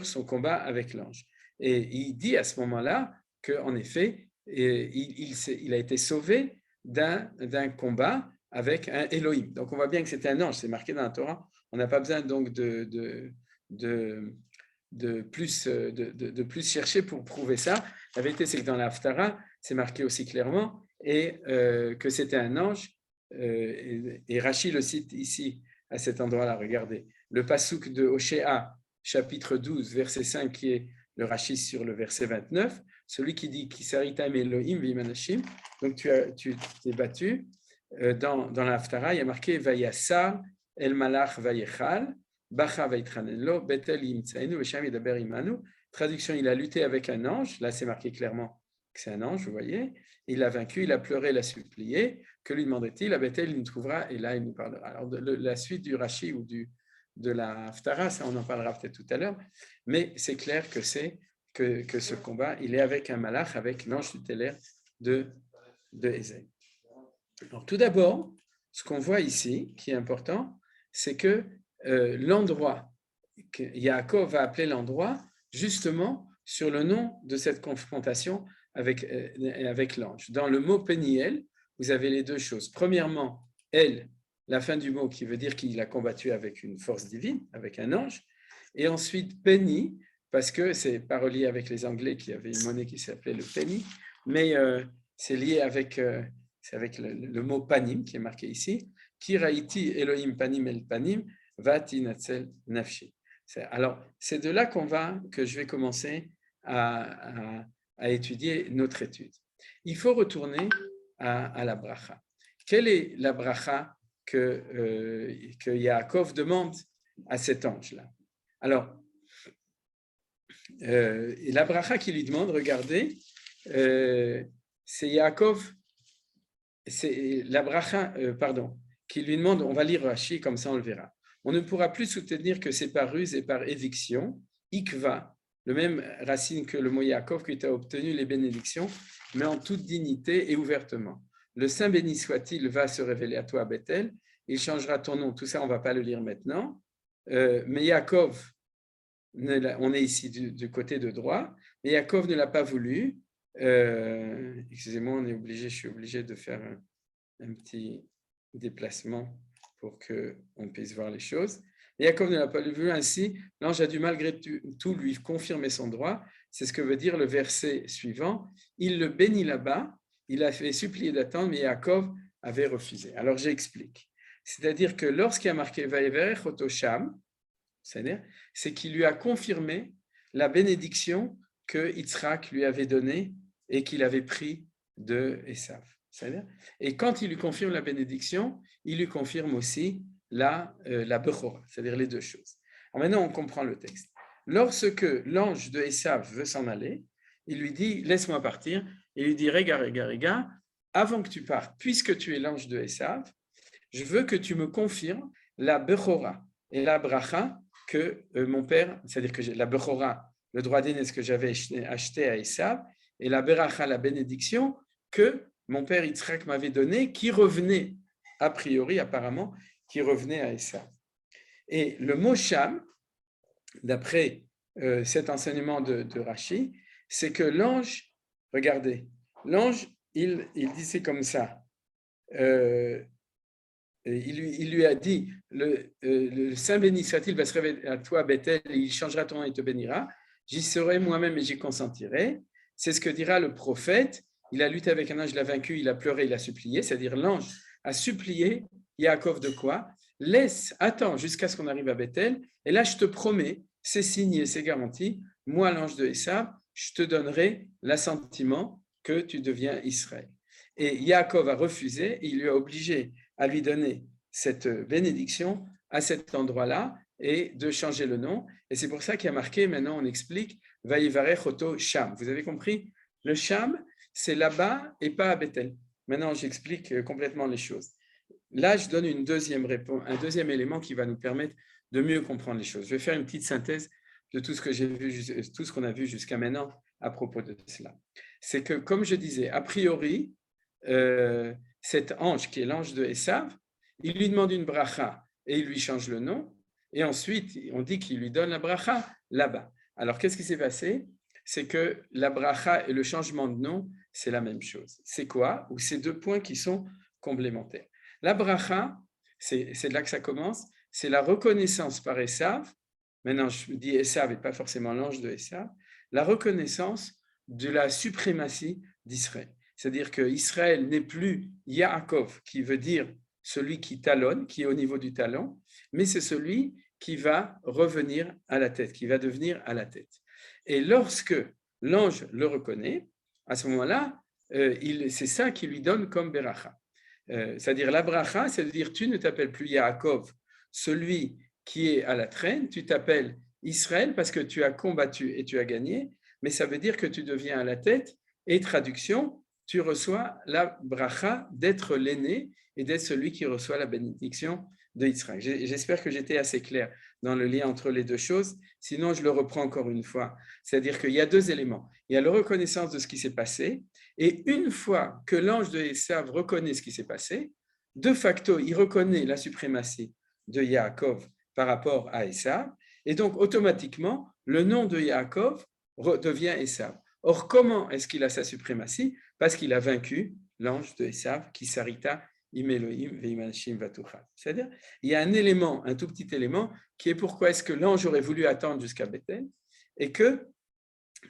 B: son combat avec l'ange. Et il dit à ce moment-là qu'en effet, il a été sauvé d'un combat avec un Elohim. Donc on voit bien que c'était un ange, c'est marqué dans la Torah. On n'a pas besoin donc de plus chercher pour prouver ça. La vérité, c'est que dans la Haftara, c'est marqué aussi clairement et que c'était un ange. Et Rashi le cite ici, à cet endroit-là. Regardez, le pasuk de Oshéa, chapitre 12, verset 5, qui est le Rashi sur le verset 29, celui qui dit Ki Saritam Elohim v'imanashim. Donc tu t'es battu. Dans la Haftara, il y a marqué Vayasa El Malach Vayechal. Traduction, il a lutté avec un ange. Là, c'est marqué clairement que c'est un ange, vous voyez. Il l'a vaincu, il a pleuré, il a supplié. Que lui demandait-il? À Bethel, il nous trouvera, et là, il nous parlera. Alors, la suite du Rashi ou de la Haftara, ça, on en parlera peut-être tout à l'heure. Mais c'est clair que que ce combat, il est avec un malach, avec l'ange tutélaire de Ésaïe. Alors, tout d'abord, ce qu'on voit ici, qui est important, c'est que l'endroit, que Yaakov va appeler l'endroit, justement sur le nom de cette confrontation avec l'ange. Dans le mot Peniel, vous avez les deux choses. Premièrement, El, la fin du mot qui veut dire qu'il a combattu avec une force divine, avec un ange. Et ensuite, Penny, parce que c'est pas relié avec les Anglais qui avaient une monnaie qui s'appelait le penny, mais c'est lié avec le mot panim qui est marqué ici. Kiraiti Elohim panim el panim vati natzel nafshi. Alors, c'est de là que je vais commencer à étudier notre étude. Il faut retourner à la bracha. Quelle est la bracha que Yaakov demande à cet ange-là? Alors, la bracha qu'il lui demande, regardez, c'est Yaakov, c'est la bracha, qui lui demande, on va lire Rashi, comme ça on le verra. On ne pourra plus soutenir que c'est par ruse et par éviction, ikva, le même racine que le mot Yaakov qui t'a obtenu les bénédictions, mais en toute dignité et ouvertement. Le Saint béni soit-il va se révéler à toi à Bethel, il changera ton nom, tout ça on ne va pas le lire maintenant, mais Yaakov, on est ici du côté de droit, mais Yaakov ne l'a pas voulu. Excusez-moi, je suis obligé de faire un petit déplacement pour qu'on puisse voir les choses. Et Yaakov ne l'a pas vu ainsi, l'ange a dû malgré tout lui confirmer son droit. C'est ce que veut dire le verset suivant. Il le bénit là-bas, il a fait supplier d'attendre, mais Yaakov avait refusé. Alors j'explique. C'est-à-dire que lorsqu'il a marqué Vayeverech oto sham, c'est qu'il lui a confirmé la bénédiction que Yitzhak lui avait donnée et qu'il avait pris de Esav. Et quand il lui confirme la bénédiction, il lui confirme aussi la Bechora, c'est-à-dire les deux choses. Alors maintenant, on comprend le texte. Lorsque l'ange de Esav veut s'en aller, il lui dit « Laisse-moi partir ». Il lui dit « Rega, avant que tu partes, puisque tu es l'ange de Esav, je veux que tu me confirmes la Bechora et la Bracha que mon père, c'est-à-dire que la Bechora, le droit d'aînesse que j'avais acheté à Esav, et la Beracha, la bénédiction que mon père Yitzhak m'avait donnée, qui revenait, a priori, apparemment, qui revenait à Esav. Et le mot Sham, d'après cet enseignement de Rashi, c'est que l'ange, regardez, l'ange, il disait comme ça, il lui a dit, le Saint béni soit-il va se révéler à toi, Bethel, et il changera ton nom et te bénira. J'y serai moi-même et j'y consentirai. C'est ce que dira le prophète. Il a lutté avec un ange, il l'a vaincu, il a pleuré, il a supplié. C'est-à-dire l'ange a supplié Yaakov de quoi? Attends jusqu'à ce qu'on arrive à Bethel. Et là, je te promets, c'est signé, c'est garanti. Moi, l'ange de Esav, je te donnerai l'assentiment que tu deviens Israël. Et Yaakov a refusé, et il lui a obligé à lui donner cette bénédiction à cet endroit-là et de changer le nom. Et c'est pour ça qu'il y a marqué, maintenant on explique, Vayivarech oto Sham. Vous avez compris? Le Sham, c'est là-bas et pas à Bethel. Maintenant, j'explique complètement les choses. Là, je donne une deuxième réponse, un deuxième élément qui va nous permettre de mieux comprendre les choses. Je vais faire une petite synthèse de tout ce que j'ai vu, tout ce qu'on a vu jusqu'à maintenant à propos de cela. C'est que, comme je disais, a priori, cet ange qui est l'ange de Esav, il lui demande une bracha et il lui change le nom. Et ensuite, on dit qu'il lui donne la bracha là-bas. Alors, qu'est-ce qui s'est passé? C'est que la bracha et le changement de nom, c'est la même chose. C'est quoi? Ou c'est deux points qui sont complémentaires. La bracha, c'est de là que ça commence, c'est la reconnaissance par Esav. Maintenant, je dis Esav et pas forcément l'ange de Esav. La reconnaissance de la suprématie d'Israël. C'est-à-dire qu'Israël n'est plus Yaakov, qui veut dire celui qui talonne, qui est au niveau du talon, mais c'est celui qui va revenir à la tête, qui va devenir à la tête. Et lorsque l'ange le reconnaît, à ce moment-là, c'est ça qui lui donne comme beracha. C'est-à-dire la bracha, c'est-à-dire tu ne t'appelles plus Yaakov, celui qui est à la traîne, tu t'appelles Israël parce que tu as combattu et tu as gagné, mais ça veut dire que tu deviens à la tête. Et traduction, tu reçois la bracha d'être l'aîné et d'être celui qui reçoit la bénédiction de Yitzhak. J'espère que j'étais assez clair dans le lien entre les deux choses. Sinon, je le reprends encore une fois. C'est-à-dire qu'il y a deux éléments. Il y a la reconnaissance de ce qui s'est passé. Et une fois que l'ange de Esav reconnaît ce qui s'est passé, de facto, il reconnaît la suprématie de Yaakov par rapport à Esav. Et donc, automatiquement, le nom de Yaakov devient Esav. Or, comment est-ce qu'il a sa suprématie? Parce qu'il a vaincu l'ange de Esav, qui s'arrêta im Elohim ve'imanashim vatucha. C'est-à-dire, il y a un élément, un tout petit élément, qui est pourquoi est-ce que l'ange aurait voulu attendre jusqu'à Bethel et que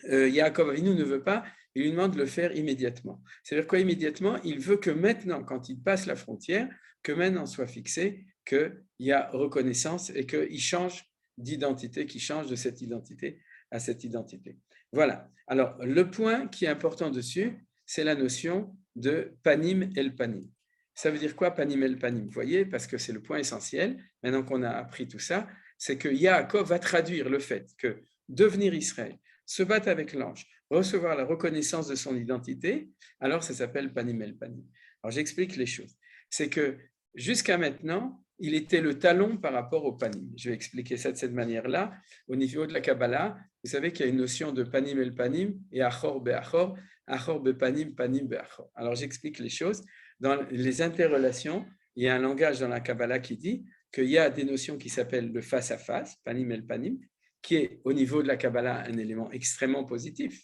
B: Yaakov Avinu ne veut pas, il lui demande de le faire immédiatement. C'est-à-dire quoi immédiatement? Il veut que maintenant, quand il passe la frontière, que maintenant soit fixé qu'il y a reconnaissance et qu'il change d'identité, qu'il change de cette identité à cette identité. Voilà. Alors, le point qui est important dessus, c'est la notion de panim el panim. Ça veut dire quoi, panim el panim? Vous voyez, parce que c'est le point essentiel, maintenant qu'on a appris tout ça, c'est que Yaakov va traduire le fait que devenir Israël, se battre avec l'ange, recevoir la reconnaissance de son identité, alors ça s'appelle panim el panim. Alors, j'explique les choses. C'est que jusqu'à maintenant, il était le talon par rapport au panim. Je vais expliquer ça de cette manière-là. Au niveau de la Kabbalah, vous savez qu'il y a une notion de panim el panim et achor be'achor, achor be'panim, panim be'achor. Alors, j'explique les choses. Dans les interrelations, il y a un langage dans la Kabbalah qui dit qu'il y a des notions qui s'appellent le face-à-face, panim el panim, qui est au niveau de la Kabbalah un élément extrêmement positif,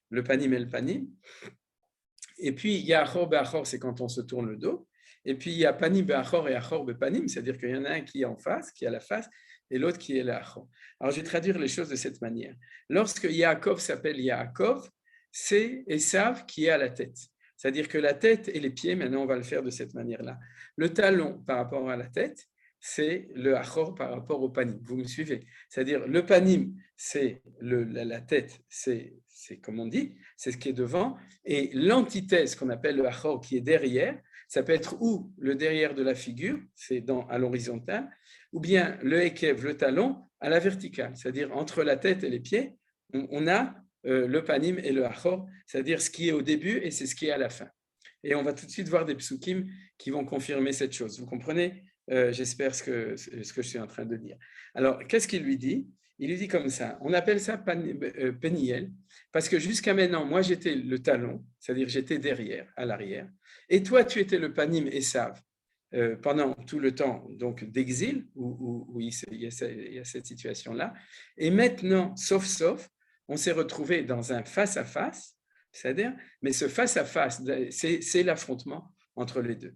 B: le panim el panim. Et puis, il y a achor be'achor, c'est quand on se tourne le dos. Et puis, il y a panim be'achor et achor be'panim, c'est-à-dire qu'il y en a un qui est en face, qui est à la face, et l'autre qui est l'achor. Alors, je vais traduire les choses de cette manière. Lorsque Yaakov s'appelle Yaakov, c'est Esav qui est à la tête. C'est-à-dire que la tête et les pieds, maintenant, on va le faire de cette manière-là. Le talon par rapport à la tête, c'est le achor par rapport au panim. Vous me suivez? C'est-à-dire le panim, c'est la tête, c'est comme on dit, c'est ce qui est devant, et l'antithèse qu'on appelle le achor qui est derrière, ça peut être ou le derrière de la figure, c'est à l'horizontale, ou bien le ekev, le talon, à la verticale, c'est-à-dire entre la tête et les pieds, on a le panim et le achor, c'est-à-dire ce qui est au début et c'est ce qui est à la fin. Et on va tout de suite voir des psukim qui vont confirmer cette chose. Vous comprenez? J'espère ce que je suis en train de dire. Alors, qu'est-ce qu'il lui dit? Il lui dit comme ça, on appelle ça Peniel, parce que jusqu'à maintenant, moi j'étais le talon, c'est-à-dire j'étais derrière, à l'arrière, et toi tu étais le panim Esav pendant tout le temps donc d'exil, où il y a cette situation-là, et maintenant, sauf, on s'est retrouvé dans un face-à-face, c'est-à-dire, mais ce face-à-face, c'est l'affrontement entre les deux.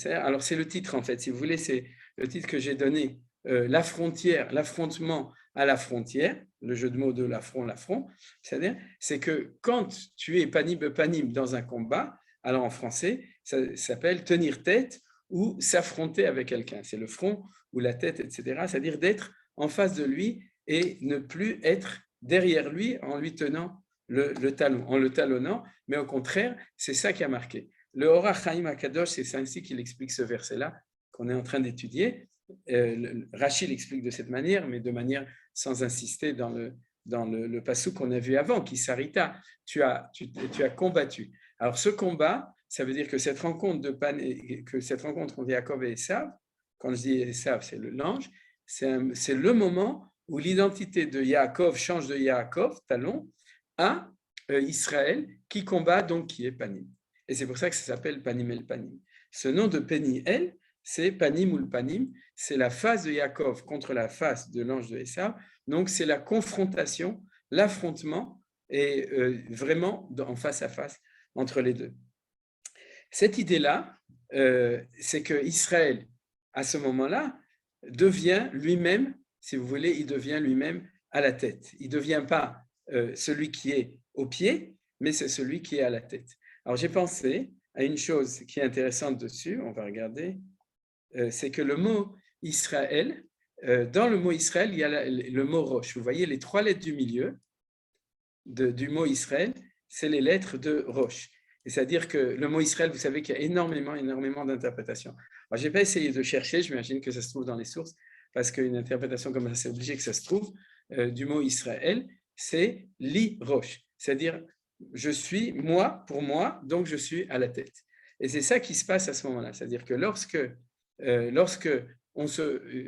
B: Alors, c'est le titre, en fait, si vous voulez, c'est le titre que j'ai donné, la frontière, l'affrontement à la frontière, le jeu de mots de l'affront, c'est-à-dire, c'est que quand tu es panim dans un combat, alors en français, ça s'appelle tenir tête ou s'affronter avec quelqu'un. C'est le front ou la tête, etc. C'est-à-dire d'être en face de lui et ne plus être derrière lui en lui tenant le talon, en le talonnant, mais au contraire, c'est ça qui a marqué. Le Orach Chaim HaKadosh, c'est ainsi qu'il explique ce verset-là qu'on est en train d'étudier. Rashi l'explique de cette manière, mais de manière sans insister dans le passou qu'on a vu avant, qui s'arrêta. Tu as combattu. Alors ce combat, ça veut dire que cette rencontre entre Yaakov et Esav, quand je dis Esav, c'est l'ange, c'est le moment où l'identité de Yaakov change de Yaakov, talon, à Israël, qui combat, donc qui est Panim. Et c'est pour ça que ça s'appelle Panim el Panim. Ce nom de Peniel, c'est Panim ou le Panim, c'est la face de Yaakov contre la face de l'ange de Esav. Donc c'est la confrontation, l'affrontement, et vraiment en face à face entre les deux. Cette idée-là, c'est que Israël, à ce moment-là, devient lui-même, si vous voulez, il devient lui-même à la tête. Il ne devient pas celui qui est au pied, mais c'est celui qui est à la tête. Alors j'ai pensé à une chose qui est intéressante dessus, on va regarder, c'est que le mot Israël, dans le mot Israël, il y a le mot Rosh. Vous voyez les 3 lettres du milieu du mot Israël, c'est les lettres de Rosh. C'est-à-dire que le mot Israël, vous savez qu'il y a énormément d'interprétations. Alors, je n'ai pas essayé de chercher, je m'imagine que ça se trouve dans les sources, parce qu'une interprétation comme ça, c'est obligé que ça se trouve, du mot Israël, c'est li Rosh, c'est-à-dire je suis moi pour moi, donc je suis à la tête. Et c'est ça qui se passe à ce moment-là, c'est-à-dire que lorsque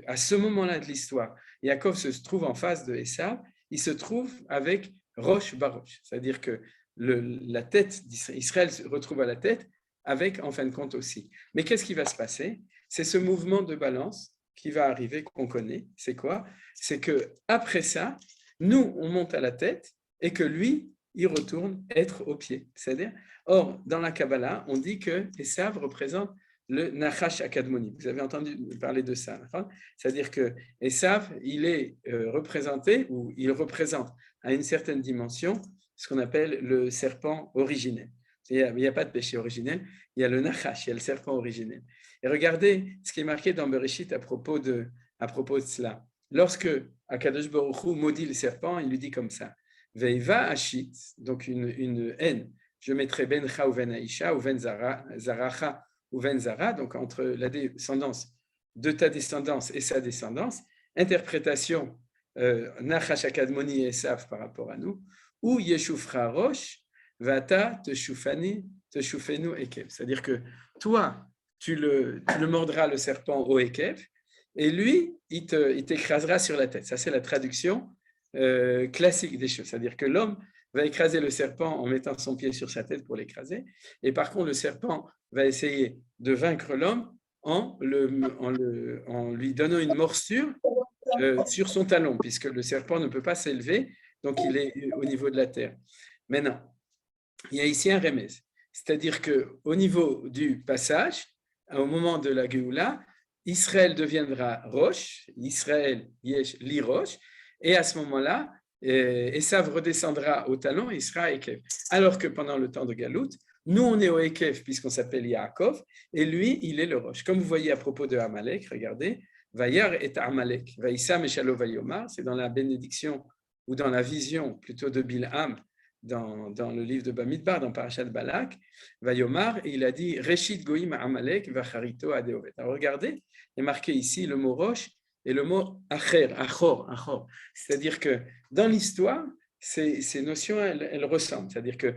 B: à ce moment-là de l'histoire, Yaakov se trouve en face de Esav, il se trouve avec Rosh Barosh, c'est-à-dire que la tête d'Israël se retrouve à la tête avec, en fin de compte aussi. Mais qu'est-ce qui va se passer? C'est ce mouvement de balance qui va arriver, qu'on connaît. C'est quoi? C'est qu'après ça, nous, on monte à la tête et que lui, il retourne être au pied. C'est-à-dire, or, dans la Kabbalah, on dit que Esav représente le Nachash Akadmoni. Vous avez entendu parler de ça. C'est-à-dire que Esav, il est représenté, ou il représente à une certaine dimension ce qu'on appelle le serpent originel. Il n'y a pas de péché originel, il y a le Nachash, il y a le serpent originel. Et regardez ce qui est marqué dans Bereshit à propos de cela. Lorsque Akadosh Baruch Hu maudit le serpent, il lui dit comme ça, Veiva Ashit, donc une haine, je mettrai Bencha ou Ben Aisha ou Ben Zaracha ou Ben Zara, donc entre la descendance de ta descendance et sa descendance, interprétation Nachash Akadmoni et Esav par rapport à nous, ou Yeshufra Rosh, Vata Teshufenu Ekev. C'est-à-dire que toi, tu le mordras le serpent au Ekev, et lui, il t'écrasera sur la tête. Ça, c'est la traduction classique des choses. C'est-à-dire que l'homme va écraser le serpent en mettant son pied sur sa tête pour l'écraser, et par contre, le serpent va essayer de vaincre l'homme en lui donnant une morsure sur son talon, puisque le serpent ne peut pas s'élever, donc il est au niveau de la terre. Maintenant, il y a ici un remède, c'est-à-dire qu'au niveau du passage, au moment de la Géoula, Israël deviendra Rosh, Israël, Yesh, Li Rosh, et à ce moment-là, Esav redescendra au talon et sera Ekev. Alors que pendant le temps de Galout, nous, on est au Ekev puisqu'on s'appelle Yaakov, et lui, il est le Rosh. Comme vous voyez à propos de Amalek, regardez, Vayar et Amalek, Vaïsam et Shalo Vayomar, c'est dans la bénédiction ou dans la vision plutôt de Bilham, dans le livre de Bamidbar, dans Parashat Balak, Vayomar, et il a dit Reshit Goïm Amalek, Vacharito Adeovet. Alors regardez, il est marqué ici le mot Rosh et le mot Acher, Achor. C'est-à-dire que dans l'histoire, ces notions, elles ressemblent. C'est-à-dire que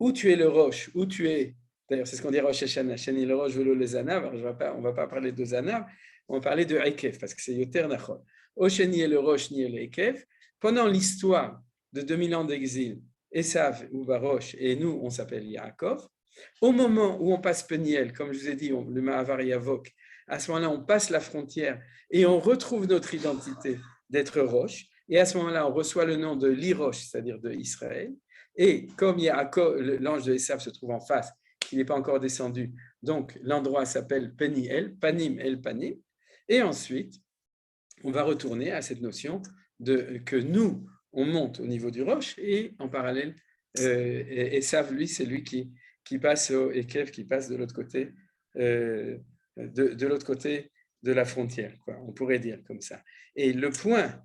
B: où tu es le Rosh, où tu es, d'ailleurs c'est ce qu'on dit Rosh Hashanah, Shani le Rosh, Velo le Zanav, on ne va pas parler de Zanav, on va parler de Ekef, parce que c'est Yoter Nachor. Osheni est le Rosh, ni le Ekef. Pendant l'histoire de 2000 ans d'exil, Esav ou Barosh, et nous, on s'appelle Yaakov. Au moment où on passe Peniel, comme je vous ai dit, le Mahavar Yavok, à ce moment-là, on passe la frontière et on retrouve notre identité d'être Rosh. Et à ce moment-là, on reçoit le nom de l'Irosh, c'est-à-dire de Israël. Et comme Yaakov, l'ange de Esav se trouve en face, il n'est pas encore descendu, donc l'endroit s'appelle Peniel, Panim El Panim. Et ensuite, on va retourner à cette notion que nous, on monte au niveau du roche et en parallèle, Esav, lui, c'est lui qui passe au Ekev, qui passe de l'autre côté, de l'autre côté de la frontière, quoi, on pourrait dire comme ça. Et le point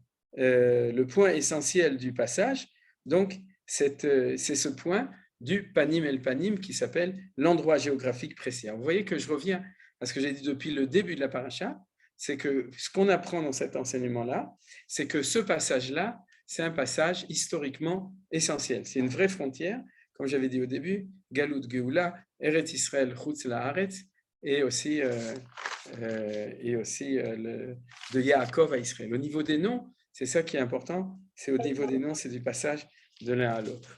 B: essentiel du passage, donc, c'est ce point du Panim El Panim qui s'appelle l'endroit géographique précis. Alors, vous voyez que je reviens à ce que j'ai dit depuis le début de la paracha, c'est que ce qu'on apprend dans cet enseignement-là, c'est que ce passage-là, c'est un passage historiquement essentiel. C'est une vraie frontière, comme j'avais dit au début, Galout Geoula, Eretz Israël, Chutz La'aretz, et aussi de Yaakov à Israël. Au niveau des noms, c'est ça qui est important, c'est au niveau des noms, c'est du passage de l'un à l'autre.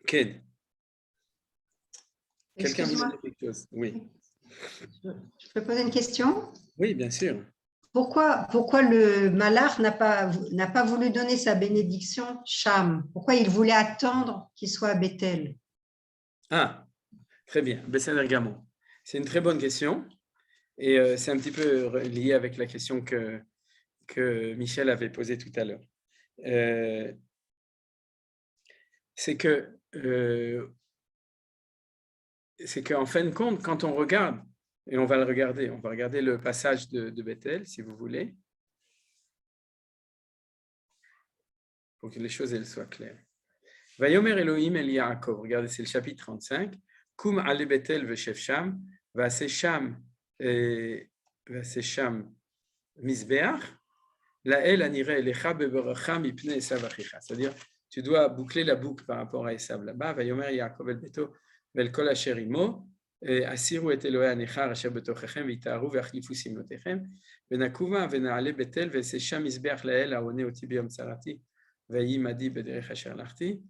B: Ken. Quelqu'un veut dire quelque chose? Oui.
D: Je peux poser une question?
B: Oui, bien sûr.
D: Pourquoi le Malach n'a pas voulu donner sa bénédiction Cham? Pourquoi il voulait attendre qu'il soit à Bethel?
B: Ah, très bien. Besséder Gamon. C'est une très bonne question. Et c'est un petit peu lié avec la question que Michel avait posée tout à l'heure. C'est qu'en fin de compte, quand on regarde, et on va regarder le passage de Bethel, si vous voulez, pour que les choses elles soient claires. Vayomer Elohim El Yaakov, regardez, c'est le chapitre 35. Kum ale Bethel veshev sham, vase sham mizbeach, lael anire elecha beberacha mipne esav achicha. C'est-à-dire, tu dois boucler la boucle par rapport à Esav là-bas. Vayomer Yaakov el beto vel kol asher imo, asiru et Elohei anechar asher betochechem v'itaharu ve'achlifu simnotechem v'nakuma v'naale Bethel vase sham mizbeach lael aone oti biyom tzarati v'yi madi bederech asher lachti.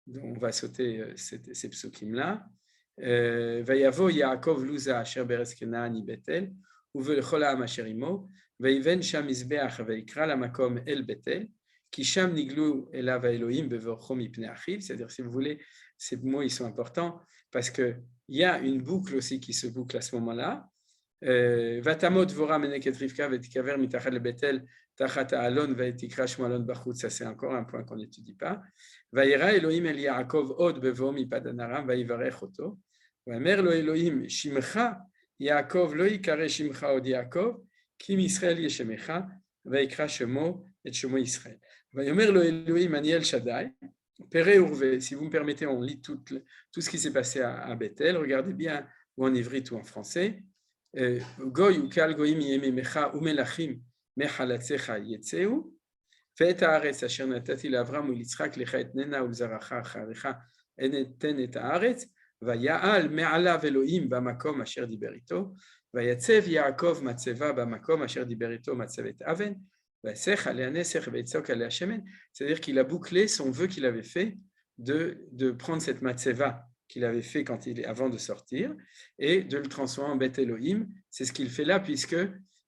B: Donc, on va sauter ces psukim-là. Vayavo Yaakov luza asher beres Kenaan Bethel uvel chol ha'am asher imo vayven sham mizbeach vayikra lamakom el Bethel ki sham niglu elav Elohim bevorcho mipnei achiv. C'est-à-dire, si vous voulez, ces mots ils sont importants parce que il y a une boucle aussi qui se boucle à ce moment-là. Vatamot vora menek et Rivka vetikaver mitachad le Bethel tachat ha'alon vetikra shmo alon bachutz. Ça c'est encore un point qu'on n'étudie pas. Vayera Elohim el Yaakov od bevo mipadan aram vayivarech oto. Vamer lo Elohim shimcha Yaakov lo yikare shimcha od Yaakov kim Israël yeshemecha vayikra shemo et shemo Israël. Vayomer lo Elohim ani el Shaddai. Pere urve. Si vous me permettez, on lit tout ce qui s'est passé à Bethel. Regardez bien, ou en ivrite ou en français. Goy ou kal goyim yememecha umelachim mechalatzecha yetzeu. ואת הארץ אשר נתתי לאברהם וליצחק לך אתננה ולזרעך אחריך אתן את הארץ ויעל מעליו אלוהים במקום אשר דיבר איתו ויצב יעקב מצבה במקום אשר דיבר איתו מצבת אבן ויסך עליה נסך ויצוק עליה שמן. C'est-à-dire qu'il a bouclé son vœu qu'il avait fait de prendre cette matzeva qu'il avait fait avant de sortir et de le transformer en Beth Elohim. C'est ce qu'il fait là puisque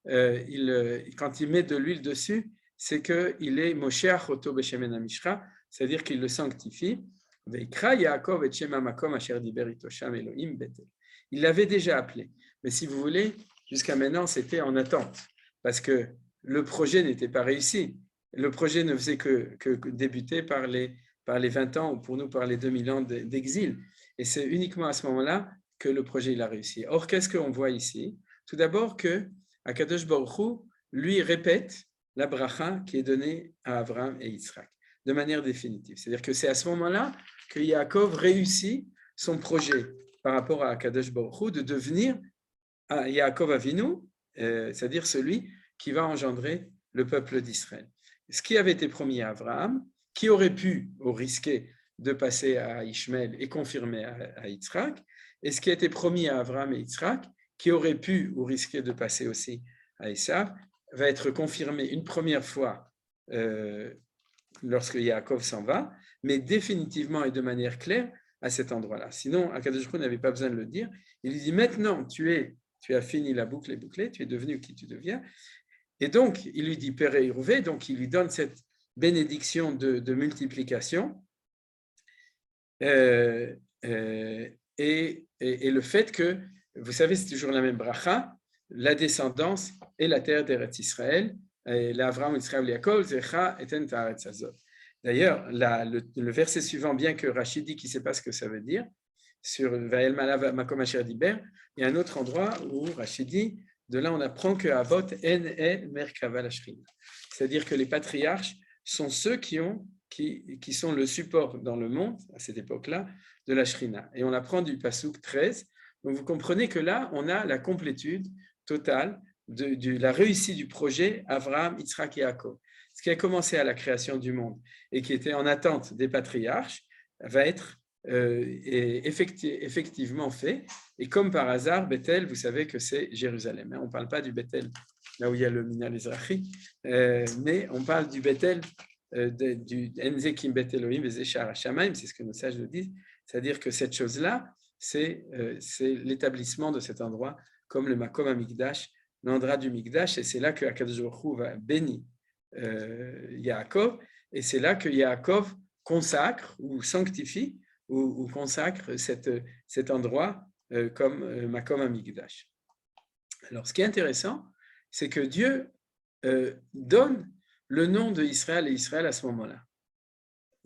B: quand il met de l'huile dessus, c'est qu'il est Mosheach Oto Beshemen HaMishcha, c'est-à-dire qu'il le sanctifie. Veikra Yaakov et Shem HaMakom asher diber ito sham Elohim Bethel. Il l'avait déjà appelé. Mais si vous voulez, jusqu'à maintenant, c'était en attente, parce que le projet n'était pas réussi. Le projet ne faisait que débuter par les 20 ans, ou pour nous, par les 2000 ans d'exil. Et c'est uniquement à ce moment-là que le projet il a réussi. Or, qu'est-ce qu'on voit ici? Tout d'abord que Akadosh Baruch Hu, lui, répète la bracha qui est donnée à Abraham et Yitzhak de manière définitive. C'est-à-dire que c'est à ce moment-là que Yaakov réussit son projet par rapport à Akadosh Baruch Hu de devenir Yaakov Avinu, c'est-à-dire celui qui va engendrer le peuple d'Israël. Ce qui avait été promis à Abraham, qui aurait pu, au risquer, de passer à Ishmaël et confirmer à Yitzhak, et ce qui a été promis à Abraham et Yitzhak, qui aurait pu, ou risquer de passer aussi à Esav, va être confirmé une première fois lorsque Yaakov s'en va, mais définitivement et de manière claire à cet endroit-là. Sinon, Akadosh Baruch Hu n'avait pas besoin de le dire. Il lui dit, maintenant, tu as fini la boucle et bouclée, tu es devenu qui tu deviens. Et donc, il lui dit Père et Rouvé, donc il lui donne cette bénédiction de multiplication et le fait que, vous savez, c'est toujours la même bracha, la descendance et la terre d'Eretz Israël, l'Avraham, Israël, Yaakov, Zecha, eten ta'aretz hazot. D'ailleurs, le verset suivant, bien que Rachid dit qu'il ne sait pas ce que ça veut dire, sur Vael Malav Makom Asher Diber, il y a un autre endroit où Rachid dit, de là on apprend que Avot en el merkava l'ashrina. C'est-à-dire que les patriarches sont ceux qui sont le support dans le monde, à cette époque-là, de la Shrina. Et on apprend du Passouk 13. Donc vous comprenez que là, on a la complétude totale de la réussite du projet Avraham, Yitzhak et Yaakov. Ce qui a commencé à la création du monde et qui était en attente des patriarches va être effectivement fait. Et comme par hasard, Bethel, vous savez que c'est Jérusalem. On ne parle pas du Bethel, là où il y a le Minal Ezrachi, mais on parle du Bethel, du Enzekim Bet Elohim Vezeshar Hashamaim, c'est ce que nos sages nous disent, c'est-à-dire que cette chose-là, c'est l'établissement de cet endroit comme le Makom HaMikdash, l'endroit du Mikdash, et c'est là que Akadosh Baruch Hu va bénir Yaakov, et c'est là que Yaakov consacre ou sanctifie ou consacre cet endroit comme Makom HaMikdash. Alors, ce qui est intéressant, c'est que Dieu donne le nom de Israël et Israël à ce moment-là.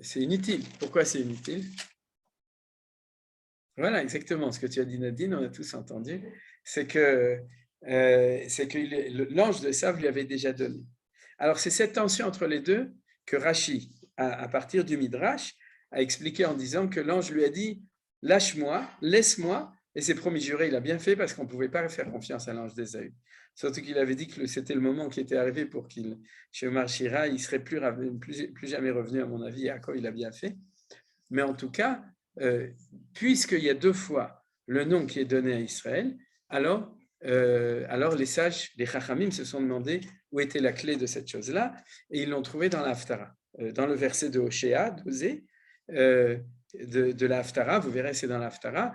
B: C'est inutile. Pourquoi c'est inutile? Voilà, exactement ce que tu as dit, Nadine, on a tous entendu. C'est que l'ange de Sav lui avait déjà donné. Alors, c'est cette tension entre les deux que Rashi, à partir du Midrash, a expliqué en disant que l'ange lui a dit « Lâche-moi, laisse-moi », et c'est promis juré, il a bien fait parce qu'on ne pouvait pas faire confiance à l'ange d'Ésaü. Surtout qu'il avait dit que c'était le moment qui était arrivé pour qu'il, chez Omar Shira, il ne serait plus jamais revenu, à mon avis, et à quoi il a bien fait. Mais en tout cas, puisqu'il y a deux fois le nom qui est donné à Israël, alors les sages, les Chachamim, se sont demandé où était la clé de cette chose-là, et ils l'ont trouvé dans la Haftara. Dans le verset de Hoshea, d'Osée, de la Haftara, vous verrez, c'est dans la Haftara,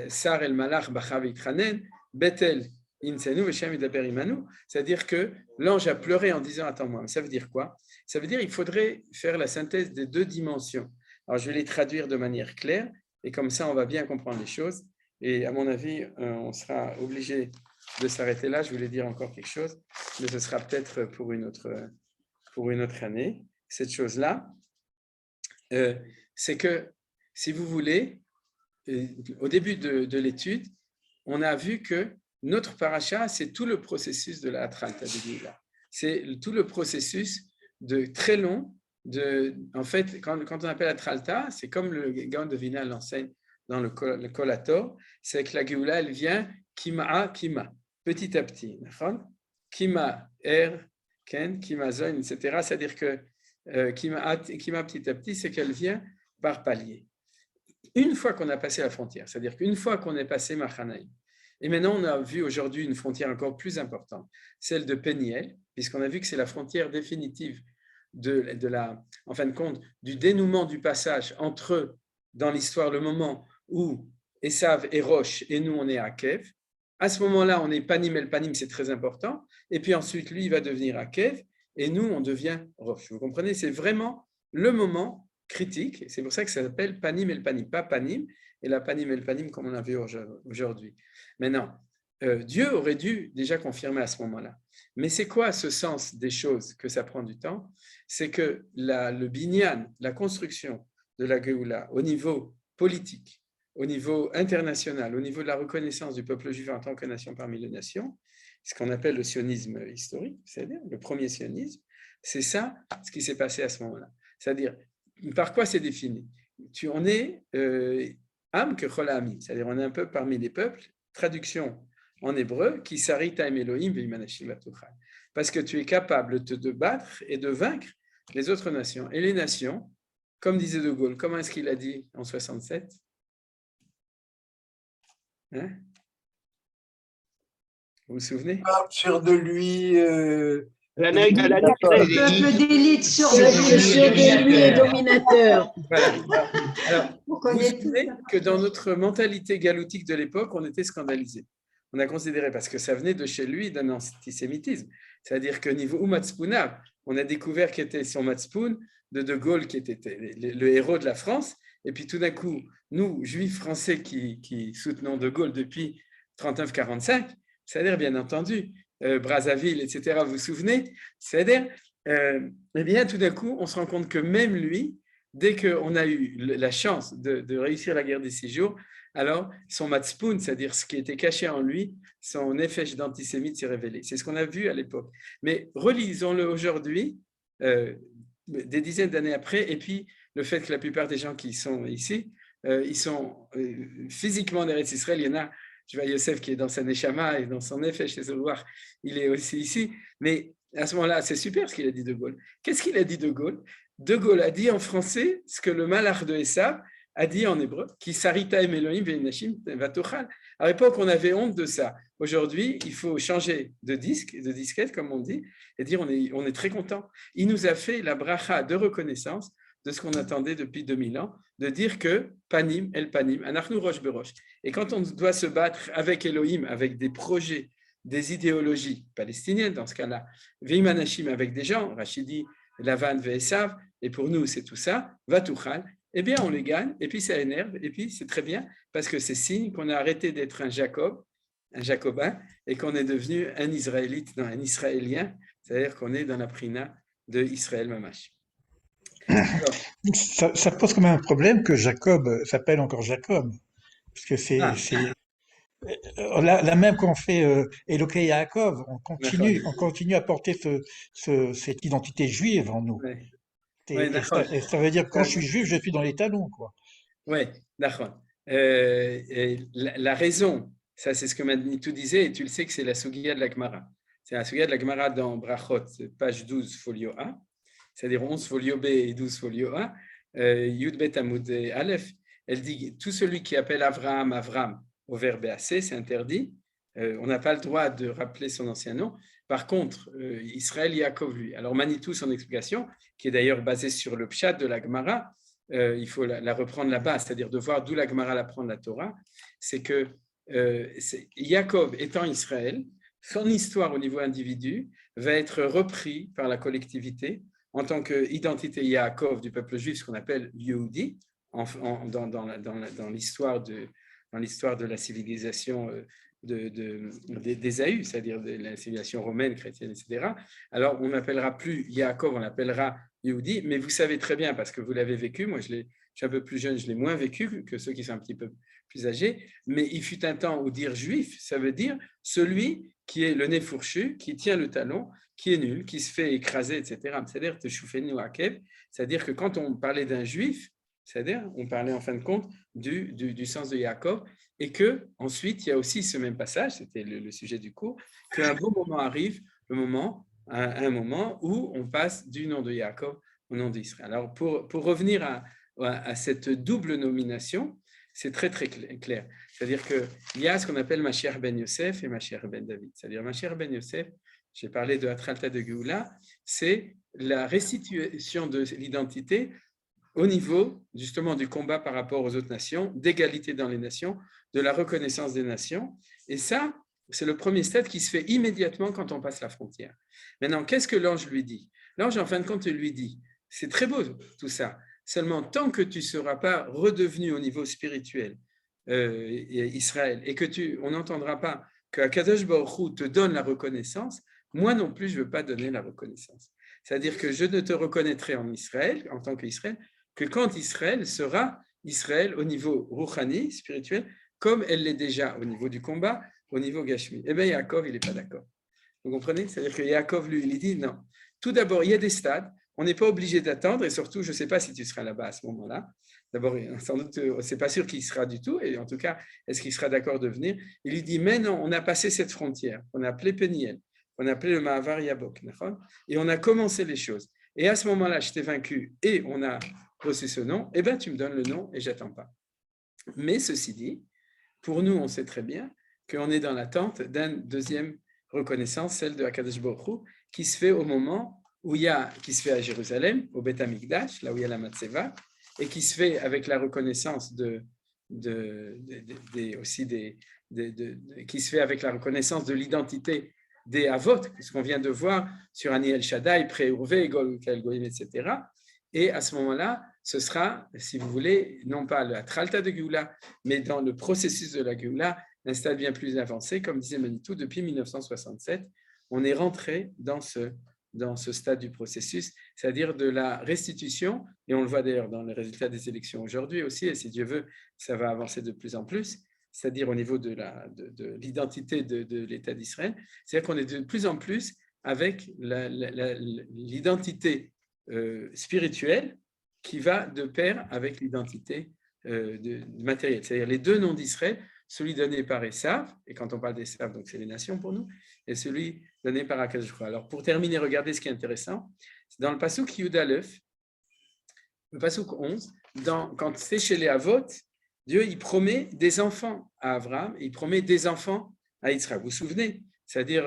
B: Sar el Malach Bachav Itranen, Bethel Insenu Veshem Idaber Imanu, c'est-à-dire que l'ange a pleuré en disant attends-moi. Ça veut dire quoi? Ça veut dire qu'il faudrait faire la synthèse des deux dimensions. Alors je vais les traduire de manière claire, et comme ça on va bien comprendre les choses. Et à mon avis, on sera obligé de s'arrêter là. Je voulais dire encore quelque chose, mais ce sera peut-être pour une autre année. Cette chose-là, c'est que, si vous voulez, au début de l'étude, on a vu que notre paracha, c'est tout le processus de la Atralta de Géoula. C'est tout le processus très long. En fait, quand on appelle Atralta, c'est comme le Gaon de Vilna l'enseigne dans le Kolator, c'est que la Géoula, elle vient Kima, petit à petit. Kima, Ken, Kima, Zon, etc. C'est-à-dire que Kima, petit à petit, c'est qu'elle vient par palier. Une fois qu'on a passé la frontière, c'est-à-dire qu'une fois qu'on est passé Machanaïm, et maintenant on a vu aujourd'hui une frontière encore plus importante, celle de Péniel, puisqu'on a vu que c'est la frontière définitive en fin de compte, du dénouement du passage entre eux, dans l'histoire, le moment où Esav est Rosh et nous on est à Kev. À ce moment-là, on est Panim el Panim, c'est très important. Et puis ensuite, lui, il va devenir Akev et nous, on devient Rosh. Vous comprenez? C'est vraiment le moment critique. C'est pour ça que ça s'appelle Panim el Panim, pas Panim. et la panim et le panim comme on a vu aujourd'hui. Maintenant, Dieu aurait dû déjà confirmer à ce moment-là. Mais c'est quoi ce sens des choses que ça prend du temps? C'est que le binyan, la construction de la Géoula au niveau politique, au niveau international, au niveau de la reconnaissance du peuple juif en tant que nation parmi les nations, ce qu'on appelle le sionisme historique, c'est-à-dire le premier sionisme, c'est ça ce qui s'est passé à ce moment-là. C'est-à-dire, par quoi c'est défini? On est Am que Chol Ha'amim, c'est-à-dire on est un peu parmi les peuples, traduction en hébreu, qui sarita em Elohim ve'imanashim vatuchal. Parce que tu es capable de battre et de vaincre les autres nations. Et les nations, comme disait De Gaulle, comment est-ce qu'il a dit en 67? Hein? Vous vous souvenez?
E: Faire de lui
C: Le peuple d'élite sur de lui est dominateur.
B: Voilà. Alors, vous savez que dans notre mentalité galoutique de l'époque, on était scandalisé. On a considéré, parce que ça venait de chez lui, d'un antisémitisme. C'est-à-dire que niveau Umatspuna, on a découvert qu'il était son Matspoun de Gaulle, qui était le héros de la France. Et puis tout d'un coup, nous, juifs français qui soutenons de Gaulle depuis 39-45, c'est-à-dire bien entendu, Brazzaville, etc., vous vous souvenez? C'est-à-dire, eh bien, tout d'un coup, on se rend compte que même lui, dès qu'on a eu la chance de réussir la guerre des 6 jours, alors son matzpoun, c'est-à-dire ce qui était caché en lui, son effet d'antisémite s'est révélé. C'est ce qu'on a vu à l'époque. Mais relisons-le aujourd'hui, des dizaines d'années après, et puis le fait que la plupart des gens qui sont ici, ils sont physiquement en Eretz Israël. Il y en a, je vois Yosef qui est dans sa Neshama et dans son effet chez Zouar, il est aussi ici. Mais à ce moment-là, c'est super ce qu'il a dit de Gaulle. Qu'est-ce qu'il a dit de Gaulle? De Gaulle a dit en français ce que le malach de Esav a dit en hébreu, qui sarita em Elohim ve'inashim vatochal. À l'époque, on avait honte de ça. Aujourd'hui, il faut changer de disquette, comme on dit, et dire on est très content. Il nous a fait la bracha de reconnaissance de ce qu'on attendait depuis 2000 ans, de dire que panim el panim, anachnu rosh berosh. Et quand on doit se battre avec Elohim, avec des projets, des idéologies palestiniennes, dans ce cas-là, ve'imanashim avec des gens, Rachidi, Lavan, Ve'esav, et pour nous, c'est tout ça, vatuchal, eh bien, on les gagne, et puis ça énerve, et puis c'est très bien, parce que c'est signe qu'on a arrêté d'être un Jacobin, et qu'on est devenu un Israélite, non, un Israélien, c'est-à-dire qu'on est dans la prina de Israël Mamash.
F: Ça pose quand même un problème que Jacob s'appelle encore Jacob, parce que c'est là même quand on fait Elokei Yaakov, on continue à porter cette identité juive en nous.
B: Ouais.
F: Et ça veut dire que quand je suis juif, je suis dans les talons, quoi.
B: Oui, d'accord. La raison, ça c'est ce que Manitou disait, et tu le sais que c'est la Sugiya de la Gemara. C'est la Sugiya de la Gemara dans Brachot, page 12, folio A, c'est-à-dire 11 folio B et 12 folio A, Yud Bet Amud Aleph. Elle dit tout celui qui appelle Avram au verbe AC, c'est interdit. On n'a pas le droit de rappeler son ancien nom. Par contre, Israël Yaakov, lui. Alors Manitou, son explication, qui est d'ailleurs basée sur le pshat de la Gemara, il faut la reprendre là-bas, c'est-à-dire de voir d'où la Gemara l'apprend de la Torah, c'est que Yaakov étant Israël, son histoire au niveau individu va être repris par la collectivité en tant qu'identité Yaakov du peuple juif, ce qu'on appelle Yehudi, dans l'histoire de la civilisation d'Ésaü, c'est-à-dire de la civilisation romaine, chrétienne, etc. Alors, on n'appellera plus Yaakov, on l'appellera Yehudi, mais vous savez très bien, parce que vous l'avez vécu, moi je suis un peu plus jeune, je l'ai moins vécu que ceux qui sont un petit peu plus âgés, mais il fut un temps où dire juif, ça veut dire celui qui est le nez fourchu, qui tient le talon, qui est nul, qui se fait écraser, etc. C'est-à-dire c'est-à-dire que quand on parlait d'un juif, c'est-à-dire on parlait en fin de compte du sens de Yaakov, et que ensuite il y a aussi ce même passage, c'était le sujet du cours, qu'un beau moment arrive, un moment où on passe du nom de Yaakov au nom d'Israël. Alors pour revenir à cette double nomination, c'est très très clair. C'est-à-dire qu'il y a ce qu'on appelle Mashiach ben Yosef et Mashiach ben David. C'est-à-dire Mashiach ben Yosef, j'ai parlé de Atralta de Géoula, c'est la restitution de l'identité au niveau justement du combat par rapport aux autres nations, d'égalité dans les nations, de la reconnaissance des nations. Et ça, c'est le premier stade qui se fait immédiatement quand on passe la frontière. Maintenant, qu'est-ce que l'ange lui dit? L'ange, en fin de compte, lui dit, c'est très beau tout ça, seulement tant que tu ne seras pas redevenu au niveau spirituel Israël, et que on n'entendra pas que Akadosh Baruch Hu te donne la reconnaissance, moi non plus, je ne veux pas donner la reconnaissance. C'est-à-dire que je ne te reconnaîtrai en Israël, en tant qu'Israël, que quand Israël sera Israël au niveau rouhani, spirituel, comme elle l'est déjà au niveau du combat, au niveau Gashmi. Eh bien, Yaakov, il n'est pas d'accord. Vous comprenez? C'est-à-dire que Yaakov, lui, il dit non. Tout d'abord, il y a des stades, on n'est pas obligé d'attendre, et surtout, je ne sais pas si tu seras là-bas à ce moment-là. D'abord, sans doute, ce n'est pas sûr qu'il sera du tout, et en tout cas, est-ce qu'il sera d'accord de venir? Il lui dit, mais non, on a passé cette frontière, on a appelé Péniel, on a appelé le Mahavar Yabok, et on a commencé les choses. Et à ce moment-là, je t'ai vaincu, et on a reçu ce nom, eh bien, tu me donnes le nom, et je n'attends pas. Mais ceci dit, pour nous, on sait très bien qu'on est dans l'attente d'une deuxième reconnaissance, celle de Akadosh Baruch Hu, qui se fait au moment où qui se fait à Jérusalem, au Beth Amikdash, là où il y a la Matzeva, et qui se fait avec la reconnaissance qui se fait avec la reconnaissance de l'identité des Avot, ce qu'on vient de voir sur Ani El Shaddai, Pré-Urvé, Gol Goïm, etc. Et à ce moment-là, ce sera, si vous voulez, non pas la Tralta de Géoula, mais dans le processus de la Géoula, un stade bien plus avancé, comme disait Manitou, depuis 1967, on est rentré dans ce stade du processus, c'est-à-dire de la restitution, et on le voit d'ailleurs dans les résultats des élections aujourd'hui aussi, et si Dieu veut, ça va avancer de plus en plus, c'est-à-dire au niveau de l'identité de l'État d'Israël, c'est-à-dire qu'on est de plus en plus avec l'identité spirituelle qui va de pair avec l'identité matérielle, c'est-à-dire les deux noms d'Israël, celui donné par Esav, et quand on parle d'Esav, donc c'est les nations pour nous, et celui donné par Akadosh Baruch Hu. Alors pour terminer, regardez ce qui est intéressant, c'est dans le Pasuk Yud Aleph, le Pasuk 11, quand c'est chez les Avot, Dieu il promet des enfants à Abraham, et il promet des enfants à Yitzhak. Vous vous souvenez? C'est-à-dire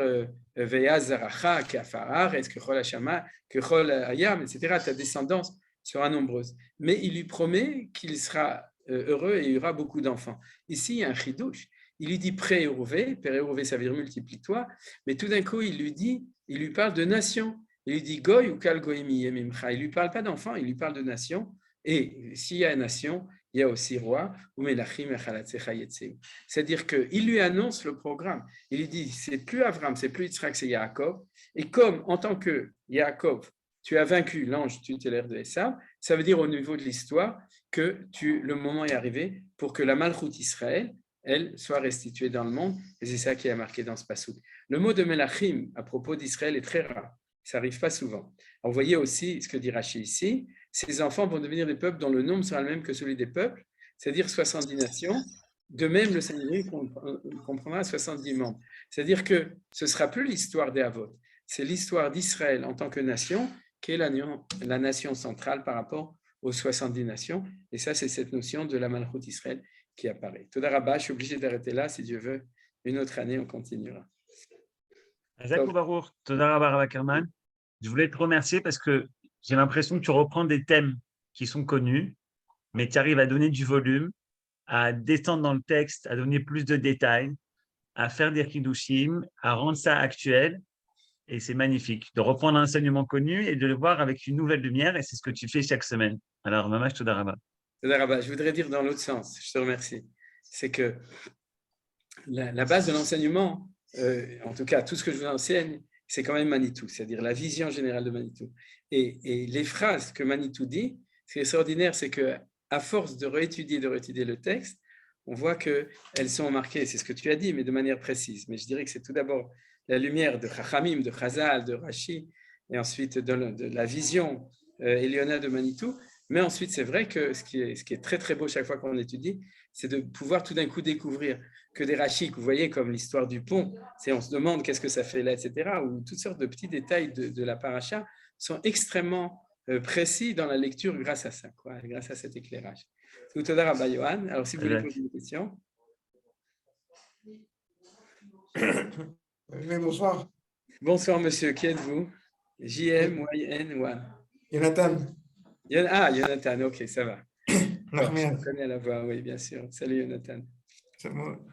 B: Ve'az Zaracha, Ke'afar, Kechol Hashama, Kechol Hayam, etc. Ta descendance sera nombreuse. Mais il lui promet qu'il sera heureux et il y aura beaucoup d'enfants. Ici, il y a un chidouche. Il lui dit pré-Uruvé, pré-Uruvé, ça veut dire multiplie-toi, mais tout d'un coup, il lui parle de nation. Il lui dit Goy ou Kal Goyimi Yemimcha. Il ne lui parle pas d'enfant, il lui parle de nation. Et s'il y a une nation, il y a aussi roi, ou Melachim Echalatzecha Yetzeu. C'est-à-dire qu'il lui annonce le programme. Il lui dit c'est plus Avram, c'est plus Yitzhak, c'est Yaakov. Et comme en tant que Yaakov, tu as vaincu l'ange tutélaire de Esav, ça veut dire au niveau de l'histoire que le moment est arrivé pour que la Malchut Israël, elle, soit restituée dans le monde. Et c'est ça qui est marqué dans ce passouk. Le mot de Melachim à propos d'Israël est très rare. Ça n'arrive pas souvent. Alors, vous voyez aussi ce que dit Rashi ici. Ces enfants vont devenir des peuples dont le nombre sera le même que celui des peuples, c'est-à-dire 70 nations. De même, le Sanhedrin comprendra 70 membres. C'est-à-dire que ce ne sera plus l'histoire des Havot. C'est l'histoire d'Israël en tant que nation qui est la nation centrale par rapport aux 70 nations. Et ça, c'est cette notion de la Malchut Israël qui apparaît. Toda Rabba, je suis obligé d'arrêter là. Si Dieu veut, une autre année, on continuera.
A: Jacques Barour, Toda Rabba Rav Ackerman. Je voulais te remercier parce que j'ai l'impression que tu reprends des thèmes qui sont connus, mais tu arrives à donner du volume, à descendre dans le texte, à donner plus de détails, à faire des chidushim, à rendre ça actuel. Et c'est magnifique de reprendre un enseignement connu et de le voir avec une nouvelle lumière. Et c'est ce que tu fais chaque semaine. Alors, Mamash Toda Rabba.
B: Toda Rabba, je voudrais dire dans l'autre sens, je te remercie. C'est que la base de l'enseignement, en tout cas, tout ce que je vous enseigne, c'est quand même Manitou, c'est-à-dire la vision générale de Manitou. Et les phrases que Manitou dit, ce qui est extraordinaire, c'est qu'à force de réétudier le texte, on voit qu'elles sont marquées, c'est ce que tu as dit, mais de manière précise. Mais je dirais que c'est tout d'abord la lumière de Chachamim, de Chazal, de Rashi, et ensuite de la vision Eliona de Manitou. Mais ensuite, c'est vrai que ce qui est très très beau chaque fois qu'on étudie, c'est de pouvoir tout d'un coup découvrir que des Rashi, que vous voyez comme l'histoire du pont, on se demande qu'est-ce que ça fait là, etc., ou toutes sortes de petits détails de la paracha sont extrêmement précis dans la lecture grâce à ça, grâce à cet éclairage. Toda Rabba Yohan. Alors, si vous voulez poser une question.
E: Oui, bonsoir.
B: Bonsoir, monsieur. Qui êtes-vous? JM, YN, Wan.
E: Jonathan.
B: Jonathan, ok, ça va.
E: Je
B: connais la voix, oui, bien sûr. Salut, Jonathan.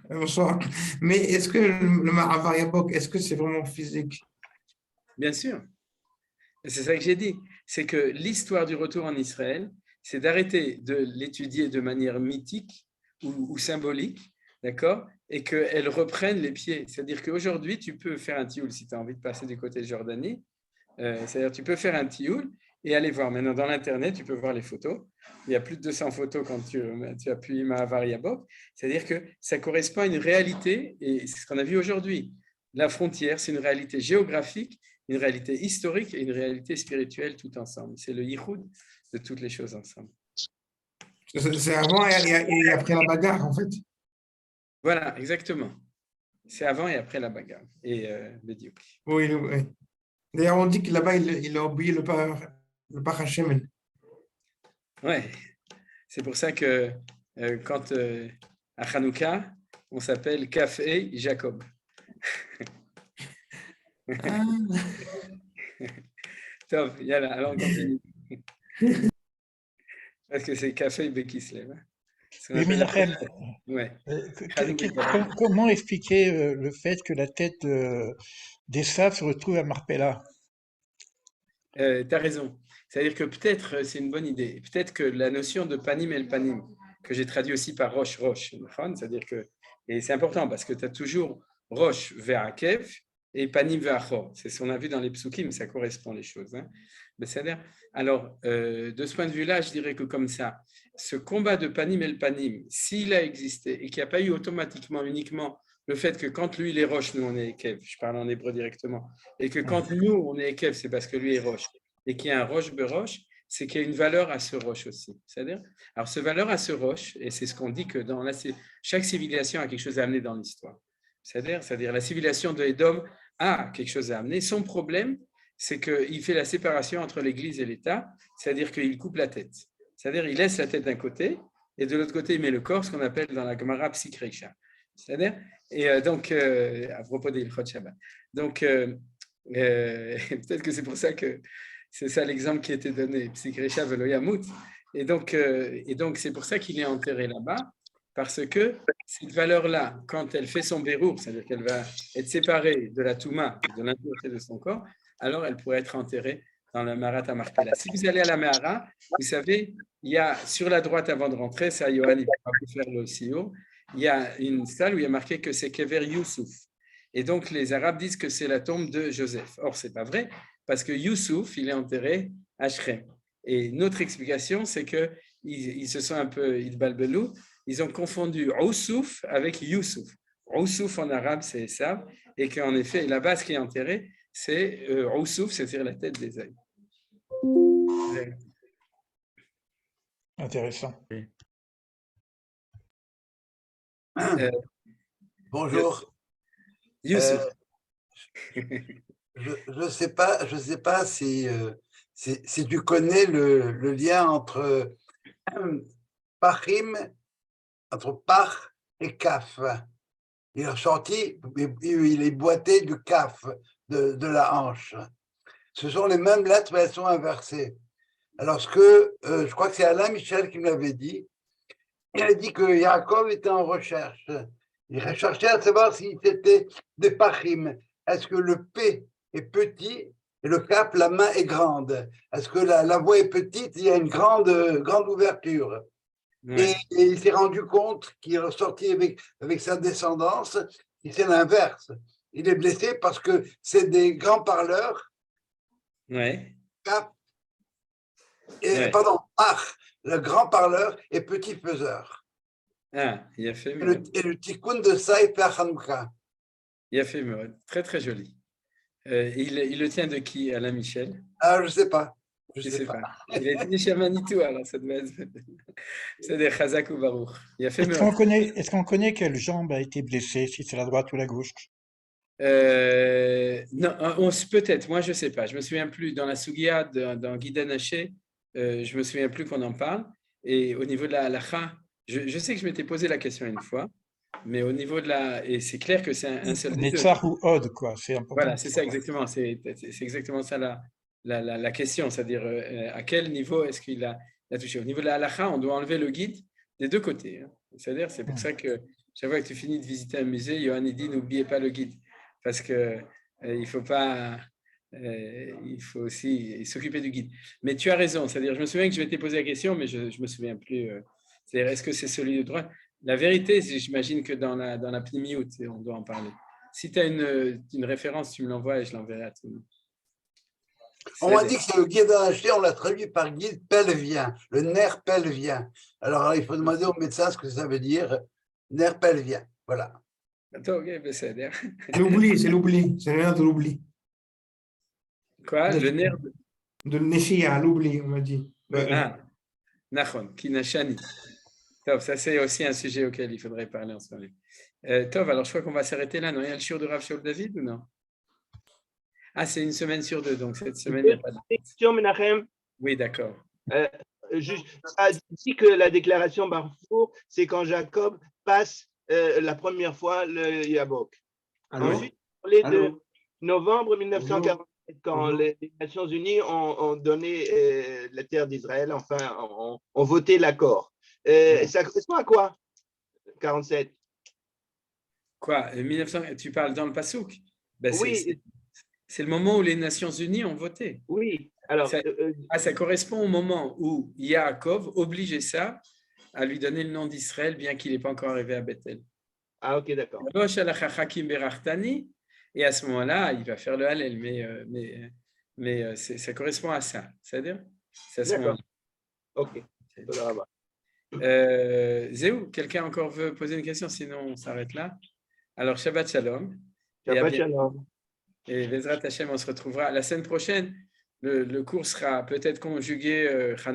E: Bonsoir. Mais est-ce que le Mahavar Yabok, est-ce que c'est vraiment physique?
B: Bien sûr. C'est ça que j'ai dit. C'est que l'histoire du retour en Israël, c'est d'arrêter de l'étudier de manière mythique ou symboliques, d'accord, et qu'elles reprennent les pieds. C'est-à-dire qu'aujourd'hui, tu peux faire un tioul si tu as envie de passer du côté de Jordanie. C'est-à-dire tu peux faire un tioul et aller voir. Maintenant, dans l'Internet, tu peux voir les photos. Il y a plus de 200 photos quand tu appuies Ma'avar Yabok. C'est-à-dire que ça correspond à une réalité, et c'est ce qu'on a vu aujourd'hui. La frontière, c'est une réalité géographique, une réalité historique et une réalité spirituelle tout ensemble. C'est le yichud de toutes les choses ensemble.
E: C'est avant et après la bagarre, en fait.
B: Voilà, exactement. C'est avant et après la bagarre. Et le diouk.
E: Oui, oui. D'ailleurs, on dit que là-bas, il a oublié le Par Hashem.
B: Ouais, c'est pour ça que quand à Hanouka, on s'appelle Café Jacob.
E: Ah.
B: Top, yalla, alors on continue. Parce que c'est Café Bekislev. Hein.
F: Oui, Menachem,
B: Ouais.
F: comment expliquer le fait que la tête d'Esav se retrouve à Marpella?
B: Tu as raison. C'est-à-dire que peut-être, c'est une bonne idée, peut-être que la notion de panim el panim, que j'ai traduit aussi par roche, c'est-à-dire que, et c'est important parce que tu as toujours roche vers Akev et panim vers Achor. C'est ce qu'on a vu dans les psukim, ça correspond les choses. Hein. C'est-à-dire, alors, de ce point de vue-là, je dirais que comme ça, ce combat de panim el panim, s'il a existé et qu'il n'y a pas eu automatiquement, uniquement, le fait que quand lui, il est roche, nous, on est Ekev, je parle en hébreu directement, et que quand nous, on est Ekev, c'est parce que lui est roche, et qu'il y a un roche beroche, c'est qu'il y a une valeur à ce roche aussi. C'est-à-dire, alors, ce valeur à ce roche, et c'est ce qu'on dit que dans chaque civilisation a quelque chose à amener dans l'histoire. C'est-à-dire la civilisation de Édom a quelque chose à amener. Son problème, c'est qu'il fait la séparation entre l'Église et l'État, c'est-à-dire qu'il coupe la tête. C'est-à-dire il laisse la tête d'un côté, et de l'autre côté, il met le corps, ce qu'on appelle dans la Gemara Psikreisha. C'est-à-dire, et donc, à propos des Ilchot Shabbat. Donc, peut-être que c'est pour ça que c'est ça l'exemple qui était donné, Psikreisha velo yamut. Et donc, c'est pour ça qu'il est enterré là-bas, parce que cette valeur-là, quand elle fait son bérour, c'est-à-dire qu'elle va être séparée de la Touma, de l'impureté de son corps, alors elle pourrait être enterrée dans la Marat à Marpella. Si vous allez à la Mehara, vous savez, il y a sur la droite avant de rentrer, ça Yohan, il va vous faire le CEO, il y a une salle où il y a marqué que c'est Kever Youssouf. Et donc les Arabes disent que c'est la tombe de Joseph. Or, ce n'est pas vrai, parce que Youssouf, il est enterré à Shrem. Et notre explication, c'est qu'ils se sont un peu idbalbelou, ils ont confondu Oussouf avec Youssouf. Oussouf en arabe, c'est ça, et qu'en effet, la base qui est enterrée, c'est Oussouf, c'est-à-dire la tête des œils.
F: Intéressant.
G: Bonjour.
B: Youssouf.
G: Je sais pas si tu connais le lien entre Pachim, entre Pach et Kaf. Il est sorti, il est boité du Kaf, de la hanche. Ce sont les mêmes lettres, mais elles sont inversées. Alors, je crois que c'est Alain Michel qui me l'avait dit. Il a dit que Yaakov était en recherche. Il recherchait à savoir si c'était des Pachim. Est-ce que le P est petit et le Kaf, la main est grande? Est-ce que la voix est petite? Il y a une grande ouverture. Ouais. Et il s'est rendu compte qu'il est ressorti avec sa descendance, et c'est l'inverse. Il est blessé parce que c'est des grands parleurs.
B: Ouais.
G: Pardon, le grand parleur et petit faiseur.
B: Ah, il a fait.
G: Et le tikkun de ça, il fait à Hanouka.
B: Il a fait très très joli. Il le tient de qui, Alain Michel?
G: Ah, je ne sais pas.
B: Je sais pas. Il a été chez Manitou, alors ça devait être. C'est des Chazak ou Baruch. Il a fait.
F: Est-ce qu'on connaît quelle jambe a été blessée, si c'est la droite ou la gauche?
B: Non, peut-être. Moi, je ne sais pas. Je me souviens plus dans la Sugia, dans Guiden Haché, je me souviens plus qu'on en parle. Et au niveau de la halacha, je sais que je m'étais posé la question une fois, mais au niveau de et c'est clair que c'est un seul des deux.
F: Netzar ou Od, quoi. C'est important.
B: Voilà, c'est ça exactement. C'est exactement ça la question, c'est-à-dire à quel niveau est-ce qu'il a touché. Au niveau de la halacha, on doit enlever le guide des deux côtés. Hein. C'est-à-dire, c'est pour ça que chaque fois que tu finis de visiter un musée, Yohan dit n'oubliez pas le guide, parce que il faut pas. Il faut aussi s'occuper du guide. Mais tu as raison, c'est-à-dire, je me souviens que je m'étais posé la question, mais je ne me souviens plus. C'est-à-dire, est-ce que c'est celui de droite? La vérité, j'imagine que dans la pnimiout, on doit en parler. Si tu as une référence, tu me l'envoies et je l'enverrai à tout le monde.
G: On m'a dit que c'est le guide anaché, on l'a traduit par guide pelvien, le nerf pelvien. Alors, il faut demander au médecin ce que ça veut dire, nerf pelvien. Voilà.
E: L'oubli, c'est l'oubli, c'est le nerf de l'oubli.
B: Quoi? Le nerf
E: de Neshia, l'oubli, on m'a dit.
B: Ah, Nachon, Kinashani. Tov, ça c'est aussi un sujet auquel il faudrait parler ensemble. Tov, alors je crois qu'on va s'arrêter là. Non, il y a le shiur de Rav Shaul David ou non? Ah, c'est une semaine sur 2, donc cette semaine, il n'y a pas de...
H: Question, Menachem.
B: Oui, d'accord.
H: Ça dit que la déclaration Barfour, c'est quand Jacob passe la première fois le Yabok. Ensuite, on parlait de novembre 1947, quand les Nations Unies ont donné la terre d'Israël, enfin, ont voté l'accord. Ça correspond à quoi, 47?
B: Quoi, 1900, tu parles dans le Passouk? Ben,
H: oui.
B: C'est le moment où les Nations Unies ont voté.
H: Oui. Alors,
B: ça correspond au moment où Yaakov oblige ça à lui donner le nom d'Israël, bien qu'il n'ait pas encore arrivé à Bethel.
H: Ah, ok, d'accord.
B: Et à ce moment-là, il va faire le Hallel, mais ça correspond à ça. C'est-à-dire, c'est à ce moment-là.
H: Ok.
B: Zéou, quelqu'un encore veut poser une question? Sinon, on s'arrête là. Alors, Shabbat Shalom.
H: Shabbat Shalom.
B: Et Bezrat Hashem, on se retrouvera la semaine prochaine. Le cours sera peut-être conjugué